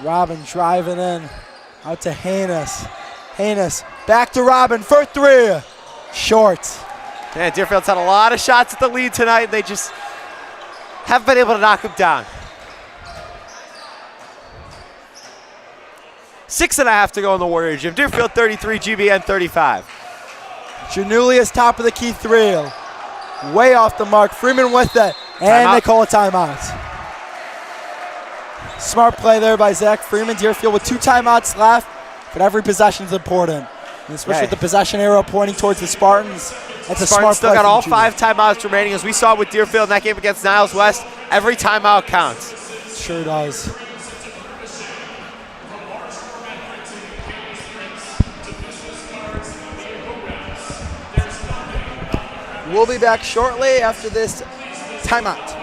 Robin driving in, out to Haynes. Haynes back to Robin for 3. Short. Yeah, Deerfield's had a lot of shots at the lead tonight. They just haven't been able to knock them down. 6.5 to go in the Warrior Gym. Deerfield 33, GBN 35. Janulius top of the key 3. Way off the mark. Freeman with it. And Timeout. they call a timeout. Smart play there by Zach Freeman. Deerfield with 2 timeouts left, but every possession is important. And especially with the possession arrow pointing towards the Spartans. That's a smart still play got from all Junior. 5 timeouts remaining. As we saw with Deerfield in that game against Niles West, every timeout counts. Sure does. We'll be back shortly after this timeout.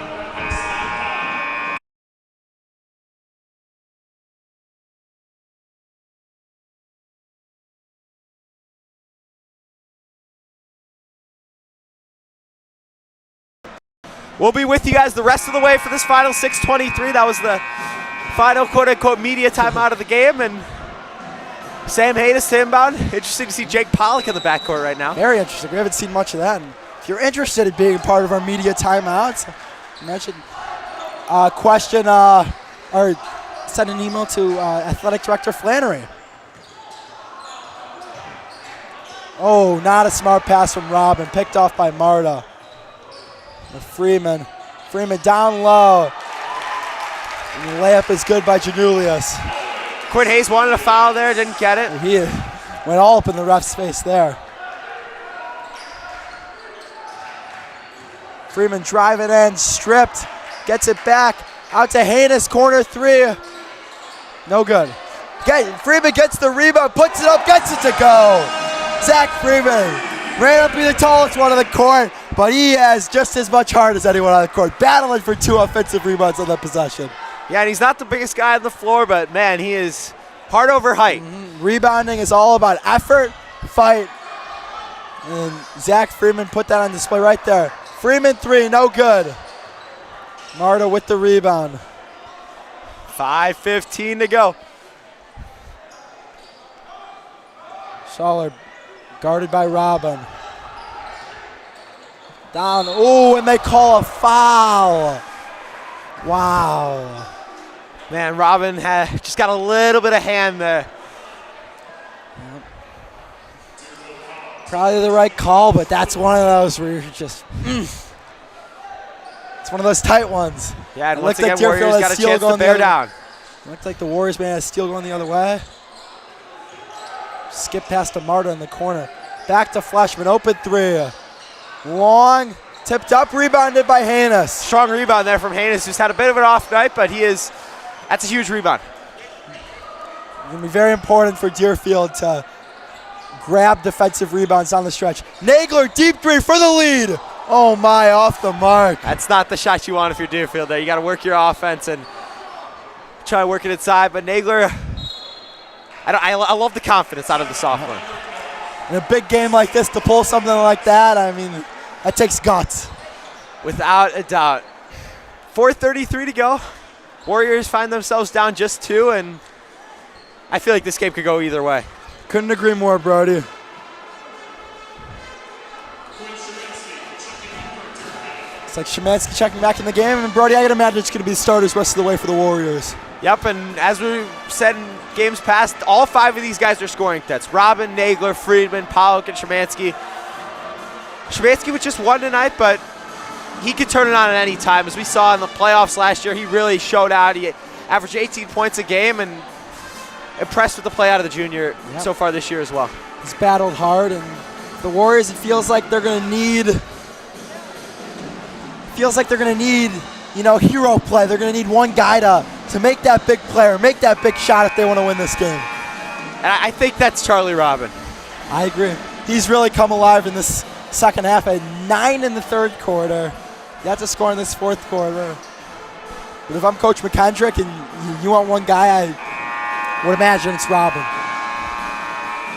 We'll be with you guys the rest of the way for this final 6:23. That was the final quote-unquote media timeout of the game. And Sam Haynes to inbound. Interesting to see Jake Pollock in the backcourt right now. Very interesting. We haven't seen much of that. And if you're interested in being part of our media timeouts, mention question or send an email to Athletic Director Flannery. Oh, not a smart pass from Robin. Picked off by Marta. Freeman down low. And the layup is good by Janulius. Quinn Hayes wanted a foul there, didn't get it. He went all up in the ref's face there. Freeman driving in, stripped, gets it back, out to Haynes, corner three. No good. Freeman gets the rebound, puts it up, gets it to go. Zach Freeman ran up to be the tallest one on the court, but he has just as much heart as anyone on the court, battling for 2 offensive rebounds on that possession. Yeah, and he's not the biggest guy on the floor, but man, he is heart over height. Rebounding is all about effort, fight, and Zach Freeman put that on display right there. Freeman 3, no good. Marta with the rebound. 5:15 to go. Schaller guarded by Robin. Down, ooh, and they call a foul. Wow. Man, Robin had just got a little bit of hand there. Probably the right call, but that's one of those where you're just, it's one of those tight ones. Yeah, and It once looked like again, Warriors Deerfield got had a chance to bear down. Looked like the Warriors may have a steal going the other way. Skip past to Marta in the corner. Back to Fleshman, open 3. Long, tipped up, rebounded by Haynes. Strong rebound there from Haynes, who's had a bit of an off night, but that's a huge rebound. It's going to be very important for Deerfield to grab defensive rebounds on the stretch. Nagler, deep 3 for the lead. Oh my, off the mark. That's not the shot you want if you're Deerfield there. You got to work your offense and try to work it inside, but Nagler, I love the confidence out of the sophomore. In a big game like this, to pull something like that, I mean, that takes guts. Without a doubt. 4:33 to go. Warriors find themselves down just 2, and I feel like this game could go either way. Couldn't agree more, Brody. It's like Szymanski checking back in the game, and Brody, I can imagine it's going to be the starters rest of the way for the Warriors. Yep, and as we said in games past, all 5 of these guys are scoring threats. Robin, Nagler, Friedman, Pollock, and Szymanski. Szymanski with just 1 tonight, but he could turn it on at any time. As we saw in the playoffs last year, he really showed out. He averaged 18 points a game and impressed with the play out of the junior so far this year as well. He's battled hard, and the Warriors, it feels like they're going to need hero play. They're going to need one guy to make that big play or make that big shot if they want to win this game. And I think that's Charlie Robin. I agree. He's really come alive in this second half. At 9 in the third quarter. You have to score in this fourth quarter. But if I'm Coach McKendrick and you want one guy, I would imagine it's Robin.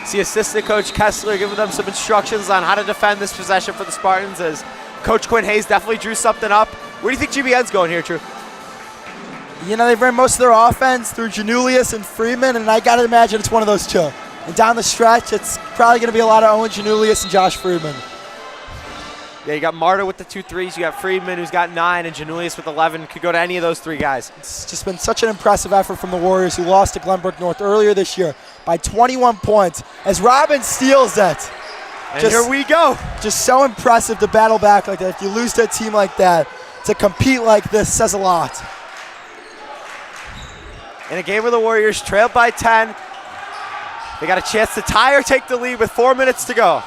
See assistant coach Kessler giving them some instructions on how to defend this possession for the Spartans, as Coach Quinn Hayes definitely drew something up. Where do you think GBN's going here, Drew? You know, they've ran most of their offense through Janulius and Freeman, and I got to imagine it's one of those 2. And down the stretch, it's probably going to be a lot of Owen Janulius and Josh Freeman. Yeah, you got Marta with the 2 threes. You got Friedman, who's got 9, and Janulius with 11. Could go to any of those 3 guys. It's just been such an impressive effort from the Warriors, who lost to Glenbrook North earlier this year by 21 points, as Robin steals it. And here we go. Just so impressive to battle back like that. If you lose to a team like that, to compete like this says a lot. In a game where the Warriors trailed by 10, they got a chance to tie or take the lead with 4 minutes to go.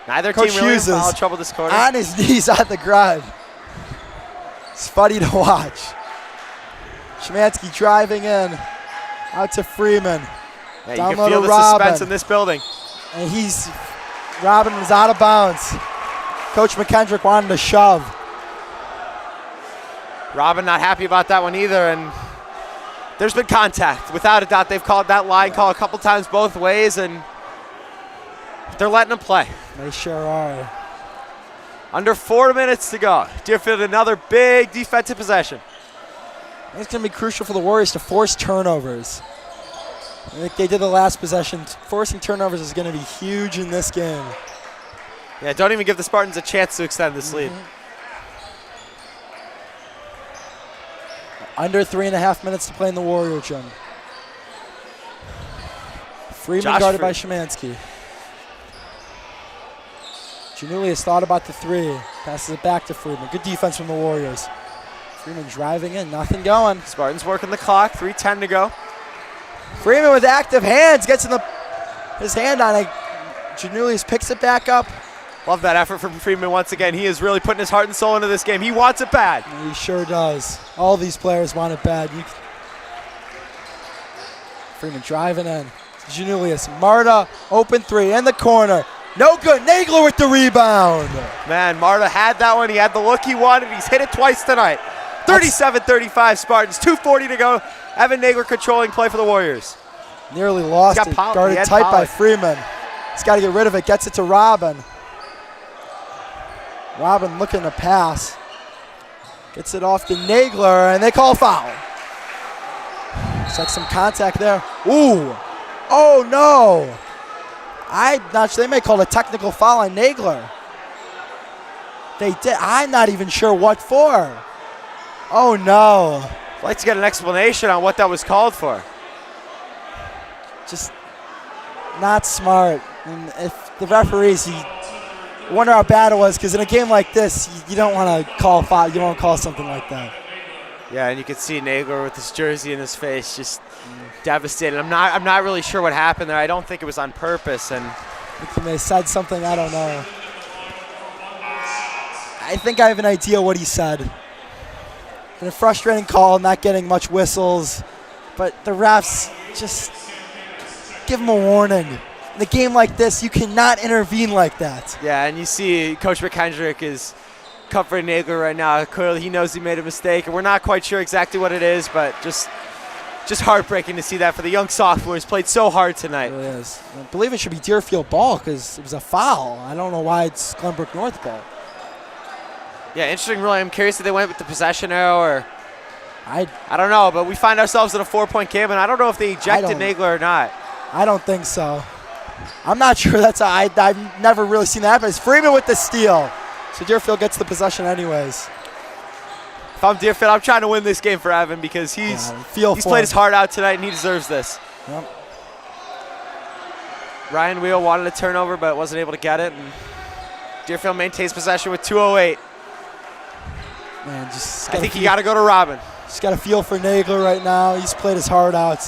Neither Coach team really in Hughes foul is trouble this quarter. on his knees on the ground. It's funny to watch. Szymanski driving in, out to Freeman. Yeah, Down you low can feel to the suspense Robin. in this building. And Robin was out of bounds. Coach McKendrick wanted to shove. Robin not happy about that one either, and there's been contact. Without a doubt, they've called that line call a couple times both ways, and they're letting him play. They sure are. Under 4 minutes to go. Deerfield another big defensive possession. It's going to be crucial for the Warriors to force turnovers. Like they did the last possession. Forcing turnovers is going to be huge in this game. Yeah, don't even give the Spartans a chance to extend this lead. Under 3.5 minutes to play in the Warrior gym. Freeman Josh guarded by Freeman. Szymanski. Janulius thought about the 3. Passes it back to Freeman. Good defense from the Warriors. Freeman driving in, nothing going. Spartans working the clock, 3:10 to go. Freeman with active hands gets his hand on it. Janulius picks it back up, Love that effort from Freeman once again. He is really putting his heart and soul into this game. He wants it bad. He sure does. All these players want it bad. Freeman driving in. Julius Marta, open three in the corner. No good. Nagler with the rebound. Man, Marta had that one. He had the look he wanted. He's hit it twice tonight. 37-35 Spartans. 2:40 to go. Evan Nagler controlling play for the Warriors. Nearly lost it. Guarded tight by Freeman. He's got to get rid of it. Gets it to Robin. Robin looking to pass. Gets it off to Nagler, and they call a foul. Looks like some contact there. Ooh. Oh, no. I'm not sure. They may call a technical foul on Nagler. They did. I'm not even sure what for. Oh, no. I'd like to get an explanation on what that was called for. Just not smart. And if the referees, you wonder how bad it was, because in a game like this, you don't want to call a foul. You don't want to call something like that. Yeah, and you can see Nagler with his jersey in his face, just devastated. I'm not really sure what happened there. I don't think it was on purpose. And I think they said something. I don't know. I think I have an idea what he said. Been a frustrating call, not getting much whistles, but the refs just give him a warning. In a game like this, you cannot intervene like that. Yeah, and you see Coach McKendrick is comforting Nagler right now. Clearly he knows he made a mistake, and we're not quite sure exactly what it is, but just heartbreaking to see that for the young sophomore who's played so hard tonight. It really is. I believe it should be Deerfield ball because it was a foul. I don't know why it's Glenbrook North ball. Yeah, interesting really. I'm curious if they went with the possession arrow or I don't know, but we find ourselves in a 4-point game, and I don't know if they ejected Nagler or not. I don't think so. I'm not sure I've never really seen that happen. It's Freeman with the steal. So Deerfield gets the possession anyways. If I'm Deerfield, I'm trying to win this game for Evan because he's played his heart out tonight and he deserves this. Yep. Ryan Wheel wanted a turnover but wasn't able to get it. And Deerfield maintains possession with 2:08. Man, just I think you got to go to Robin. Just got a feel for Nagler right now. He's played his heart out.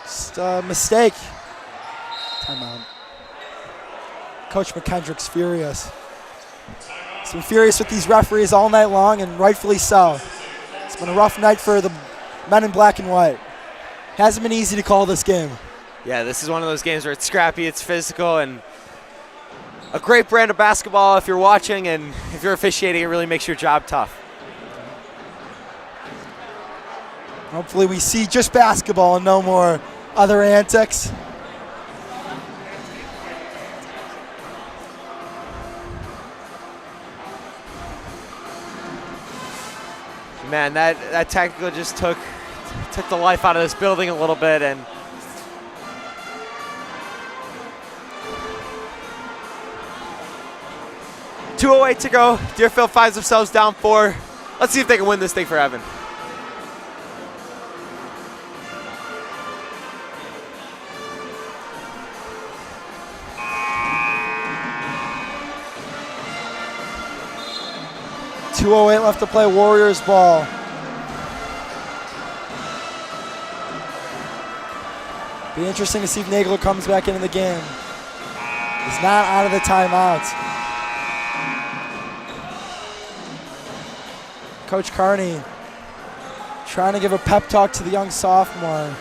Just a mistake. Timeout. Coach McKendrick's furious. He's been furious with these referees all night long, and rightfully so. It's been a rough night for the men in black and white. Hasn't been easy to call this game. Yeah, this is one of those games where it's scrappy, it's physical, and a great brand of basketball if you're watching, and if you're officiating, it really makes your job tough. Hopefully we see just basketball and no more other antics. Man, that technical just took the life out of this building a little bit, and .208 to go. Deerfield finds themselves down 4. Let's see if they can win this thing for Evan. .208 left to play, Warriors ball. Be interesting to see if Nagler comes back into the game. He's not out of the timeout. Coach Carney trying to give a pep talk to the young sophomore.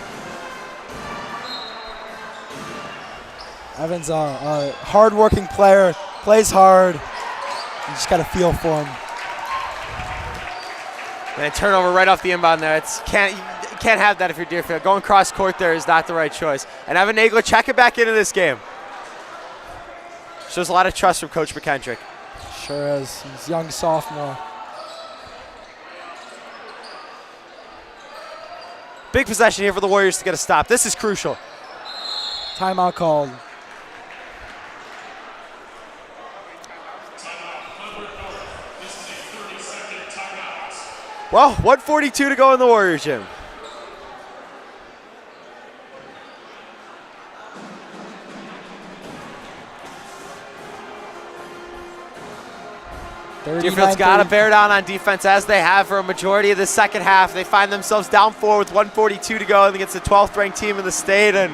Evan's a hard-working player, plays hard. You just got to feel for him. And turnover right off the inbound there. You can't have that if you're Deerfield. Going cross court there is not the right choice. And Evan Nagler checking back into this game. Shows a lot of trust from Coach McKendrick. Sure is. He's a young sophomore. Big possession here for the Warriors to get a stop. This is crucial. Timeout called. Well, 1:42 to go in the Warriors gym. Deerfield's got to bear down on defense as they have for a majority of the second half. They find themselves down 4 with 1:42 to go against the 12th ranked team in the state, and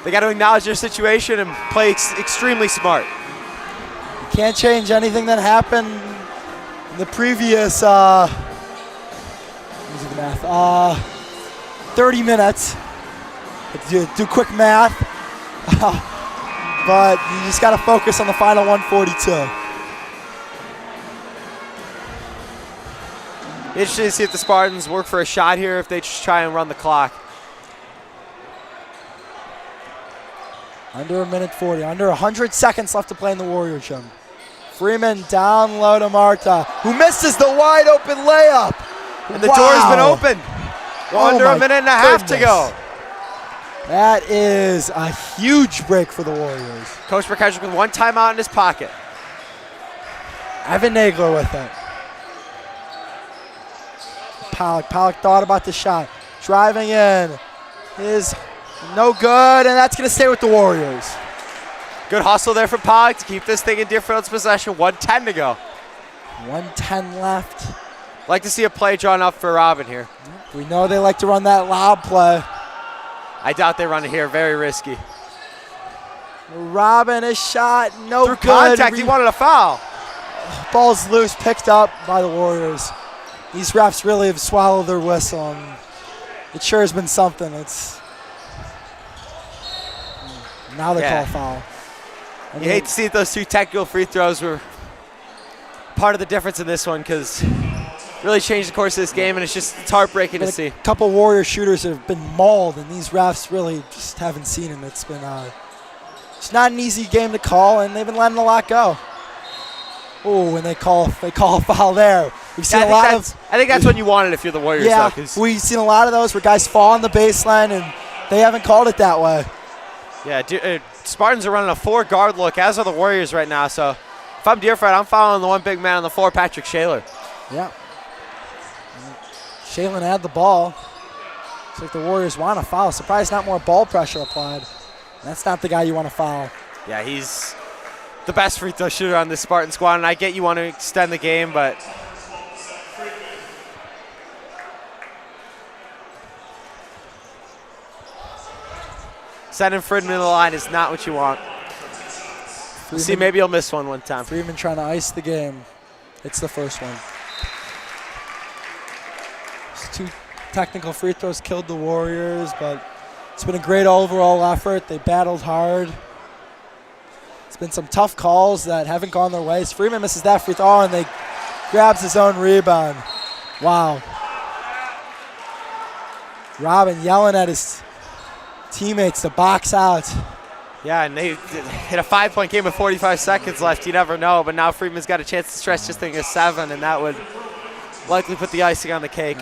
They got to acknowledge their situation and play extremely smart. You can't change anything that happened in the previous 30 minutes. Do quick math. But you just got to focus on the final 142. Interesting to see if the Spartans work for a shot here, if they just try and run the clock. Under a minute 40, under 100 seconds left to play in the Warrior Gym. Freeman down low to Marta, who misses the wide open layup. And the door's been opened. Under a minute and a half to go. That is a huge break for the Warriors. Coach McKendrick with one timeout in his pocket. Evan Nagler with it. Pollock thought about the shot. Driving in is no good, and that's going to stay with the Warriors. Good hustle there from Pollock to keep this thing in Deerfield's possession. 1:10 to go. 1:10 left. Like to see a play drawn up for Robin here. We know they like to run that lob play. I doubt they run it here. Very risky. Robin, his shot, no Through good. contact, he wanted a foul. Ball's loose, picked up by the Warriors. These refs really have swallowed their whistle, and it sure has been something. Now they call a foul. You hate to see that those two technical free throws were part of the difference in this one, because really changed the course of this game, and it's heartbreaking to see. A couple Warrior shooters have been mauled, and these refs really just haven't seen them. It's been it's not an easy game to call, and they've been letting a lot go. Oh, and they call a foul there. We've seen a lot of. I think that's what you wanted if you're the Warriors. Yeah, though, we've seen a lot of those where guys fall on the baseline, and they haven't called it that way. Yeah, Spartans are running a 4-guard look, as are the Warriors right now. So if I'm Deerfield, I'm following the one big man on the floor, Patrick Shaler. Yeah. Shalen had the ball. Looks like the Warriors want to foul. Surprised not more ball pressure applied. That's not the guy you want to foul. Yeah, he's the best free throw shooter on this Spartan squad, and I get you want to extend the game, but sending Freeman to the line is not what you want. We'll see, maybe he'll miss one time. Freeman trying to ice the game. It's the first one. Two technical free throws killed the Warriors, but it's been a great overall effort. They battled hard. It's been some tough calls that haven't gone their ways. Freeman misses that free throw, and they grabs his own rebound. Wow. Robin yelling at his teammates to box out. Yeah, and they hit a 5-point game with 45 seconds left. You never know, but now Freeman's got a chance to stretch this thing to 7, and that would likely put the icing on the cake.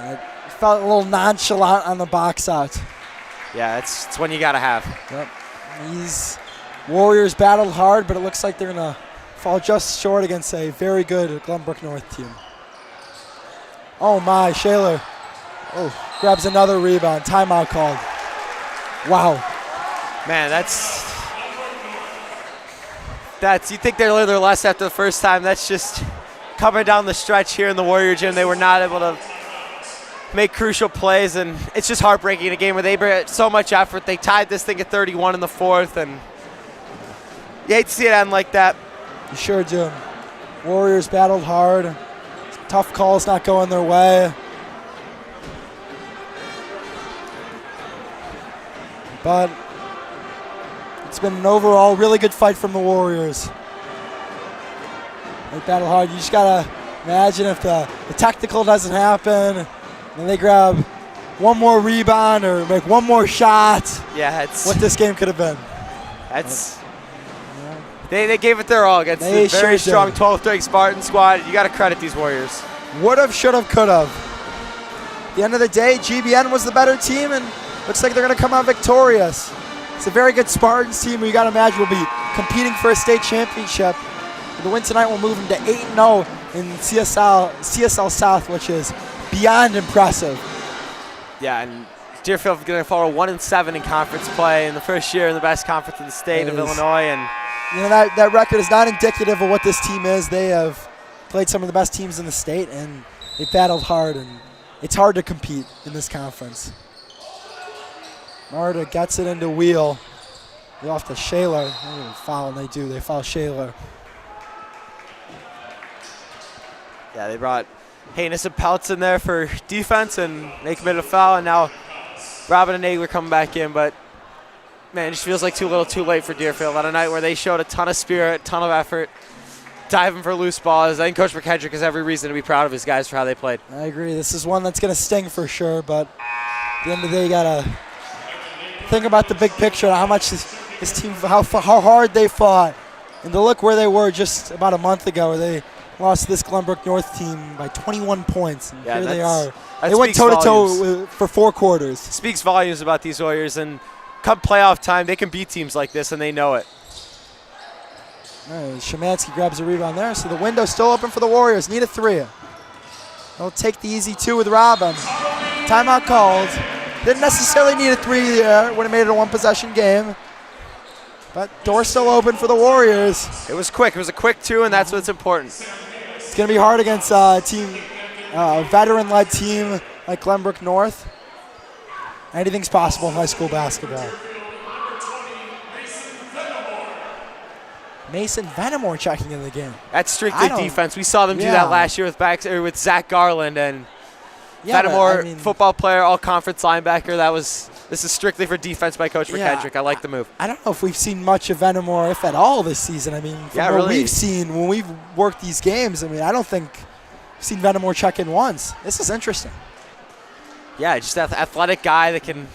Felt a little nonchalant on the box out. Yeah, it's one you got to have. Yep. These Warriors battled hard, but it looks like they're going to fall just short against a very good Glenbrook North team. Oh, my. Shaler grabs another rebound. Timeout called. Wow. Man, that's you think they learned their lesson after the first time. That's just coming down the stretch here in the Warrior Gym. They were not able to make crucial plays, and it's just heartbreaking in a game where they brought so much effort. They tied this thing at 31 in the fourth, and you hate to see it end like that. You sure do. Warriors battled hard. Tough calls not going their way. But it's been an overall really good fight from the Warriors. They battle hard. You just got to imagine if the technical doesn't happen, and they grab one more rebound or make one more shot. Yeah, it's what this game could have been. That's they gave it their all against the very strong 12th-ranked Spartan squad. You got to credit these Warriors. Would have, should have, could have. At the end of the day, GBN was the better team, and looks like they're going to come out victorious. It's a very good Spartans team who you got to imagine will be competing for a state championship. The win tonight will move them to 8-0 in CSL South, which is beyond impressive. Yeah, and Deerfield is going to follow 1-7 in conference play in the first year in the best conference in the state of Illinois. And you know, that record is not indicative of what this team is. They have played some of the best teams in the state, and they battled hard, and it's hard to compete in this conference. Marta gets it into Wheel. They off to Shaler. They don't even foul, and they do. They foul Shaler. Yeah, they brought Haynes and Peltz in there for defense, and they committed a foul, and now Robin and Nagler coming back in. But, man, it just feels like too little too late for Deerfield on a night where they showed a ton of spirit, ton of effort, diving for loose balls. I think Coach McKendrick has every reason to be proud of his guys for how they played. I agree. This is one that's going to sting for sure, but at the end of the day, you got to think about the big picture, how much this team, how hard they fought. And to look where they were just about a month ago, where they lost to this Glenbrook North team by 21 points. And here they are. They went toe-to-toe for 4 quarters. Speaks volumes about these Warriors, and come playoff time, they can beat teams like this, and they know it. Szymanski grabs a rebound there, so the window's still open for the Warriors. Need a 3. They'll take the easy 2 with Robin. Timeout called. Didn't necessarily need a 3 there. Would have made it a 1-possession game. But door's still open for the Warriors. It was quick. It was a quick 2, and that's what's important. It's going to be hard against a veteran-led team like Glenbrook North. Anything's possible in high school basketball. Mason Venamore checking in the game. That's strictly defense. We saw them do that last year with Zach Garland, and Venamore, football player, all-conference linebacker. This is strictly for defense by Coach McKendrick. I like the move. I don't know if we've seen much of Venamore, if at all, this season. I mean, from what we've seen when we've worked these games, I mean, I don't think we've seen Venamore check in once. This is interesting. Yeah, just an athletic guy that can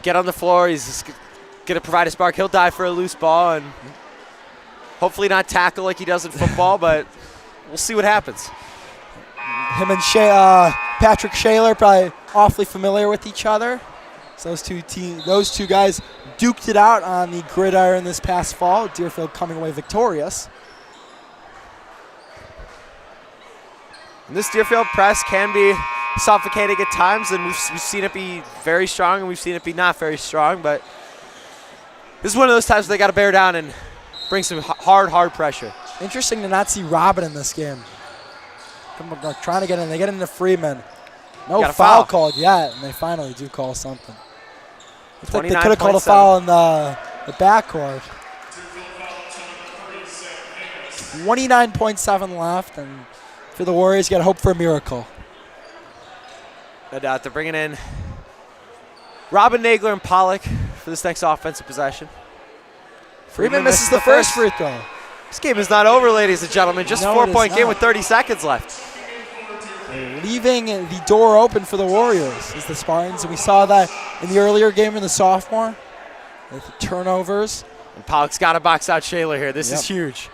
get on the floor. He's just going to provide a spark. He'll dive for a loose ball and hopefully not tackle like he does in football, but we'll see what happens. Him and Patrick Shaler probably awfully familiar with each other. So those two guys duked it out on the gridiron this past fall. Deerfield coming away victorious. And this Deerfield press can be suffocating at times, and we've seen it be very strong, and we've seen it be not very strong. But this is one of those times where they got to bear down and bring some hard pressure. Interesting to not see Robin in this game. Glenbrook trying to get in. They get into Freeman. No foul called yet, and they finally do call something. Looks like they could have called a foul in the backcourt. 29.7 left, and for the Warriors, you got to hope for a miracle. No doubt. They're bringing in Robin, Nagler, and Pollock for this next offensive possession. Freeman misses the first free throw. This game is not over, ladies and gentlemen. Just a 4-point game with 30 seconds left. Leaving the door open for the Warriors is the Spartans. And we saw that in the earlier game in the sophomore with the turnovers. And Pollock's got to box out Shaler here. This is huge.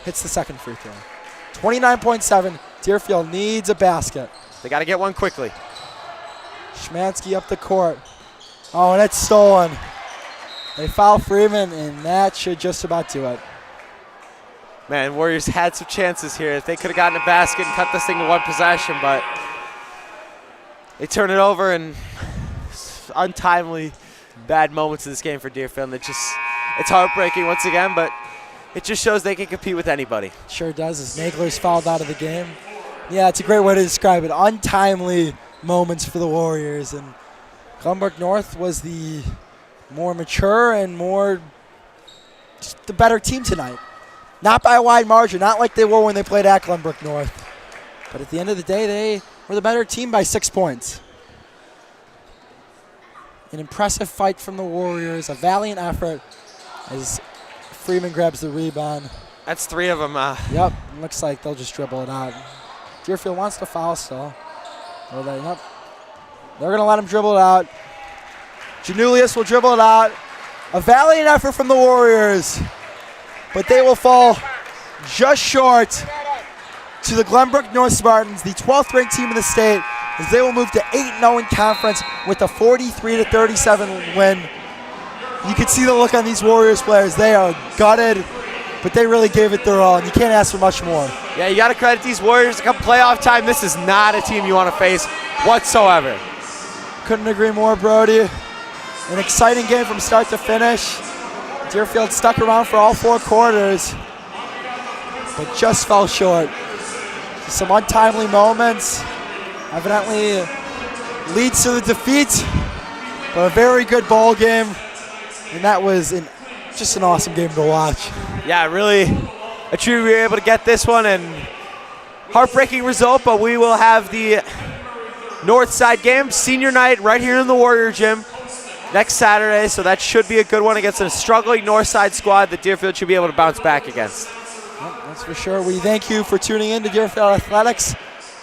Hits the second free throw. 29.7. Deerfield needs a basket. They got to get one quickly. Szymanski up the court. Oh, and it's stolen. They foul Freeman, and that should just about do it. Man, Warriors had some chances here. If they could have gotten a basket and cut this thing to one possession, but they turn it over, and untimely bad moments in this game for Deerfield. It's heartbreaking once again, but it just shows they can compete with anybody. Sure does, as Nagler's fouled out of the game. Yeah, it's a great way to describe it. Untimely moments for the Warriors, and Glenbrook North was the more mature and just the better team tonight. Not by a wide margin, not like they were when they played at Glenbrook North. But at the end of the day, they were the better team by 6 points. An impressive fight from the Warriors, a valiant effort as Freeman grabs the rebound. That's 3 of them. Yep, looks like they'll just dribble it out. Deerfield wants to foul still. They're going to let him dribble it out. Janulius will dribble it out. A valiant effort from the Warriors, but they will fall just short to the Glenbrook North Spartans, the 12th ranked team in the state, as they will move to 8-0 in conference with a 43-37 win. You can see the look on these Warriors players. They are gutted, but they really gave it their all, and you can't ask for much more. Yeah, you got to credit these Warriors. Come playoff time, this is not a team you want to face whatsoever. Couldn't agree more, Brody. An exciting game from start to finish. Deerfield stuck around for all 4 quarters, but just fell short. Some untimely moments evidently leads to the defeat. But a very good ball game, and that was just an awesome game to watch. Yeah, really a treat we were able to get this one, and heartbreaking result, but we will have the North Side game, senior night, right here in the Warrior Gym next Saturday, so that should be a good one against a struggling North Side squad that Deerfield should be able to bounce back against. Yep, that's for sure. We thank you for tuning in to Deerfield Athletics.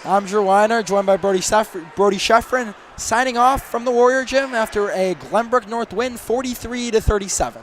I'm Drew Weiner, joined by Brody Sheffrin, signing off from the Warrior Gym after a Glenbrook North win, 43-37.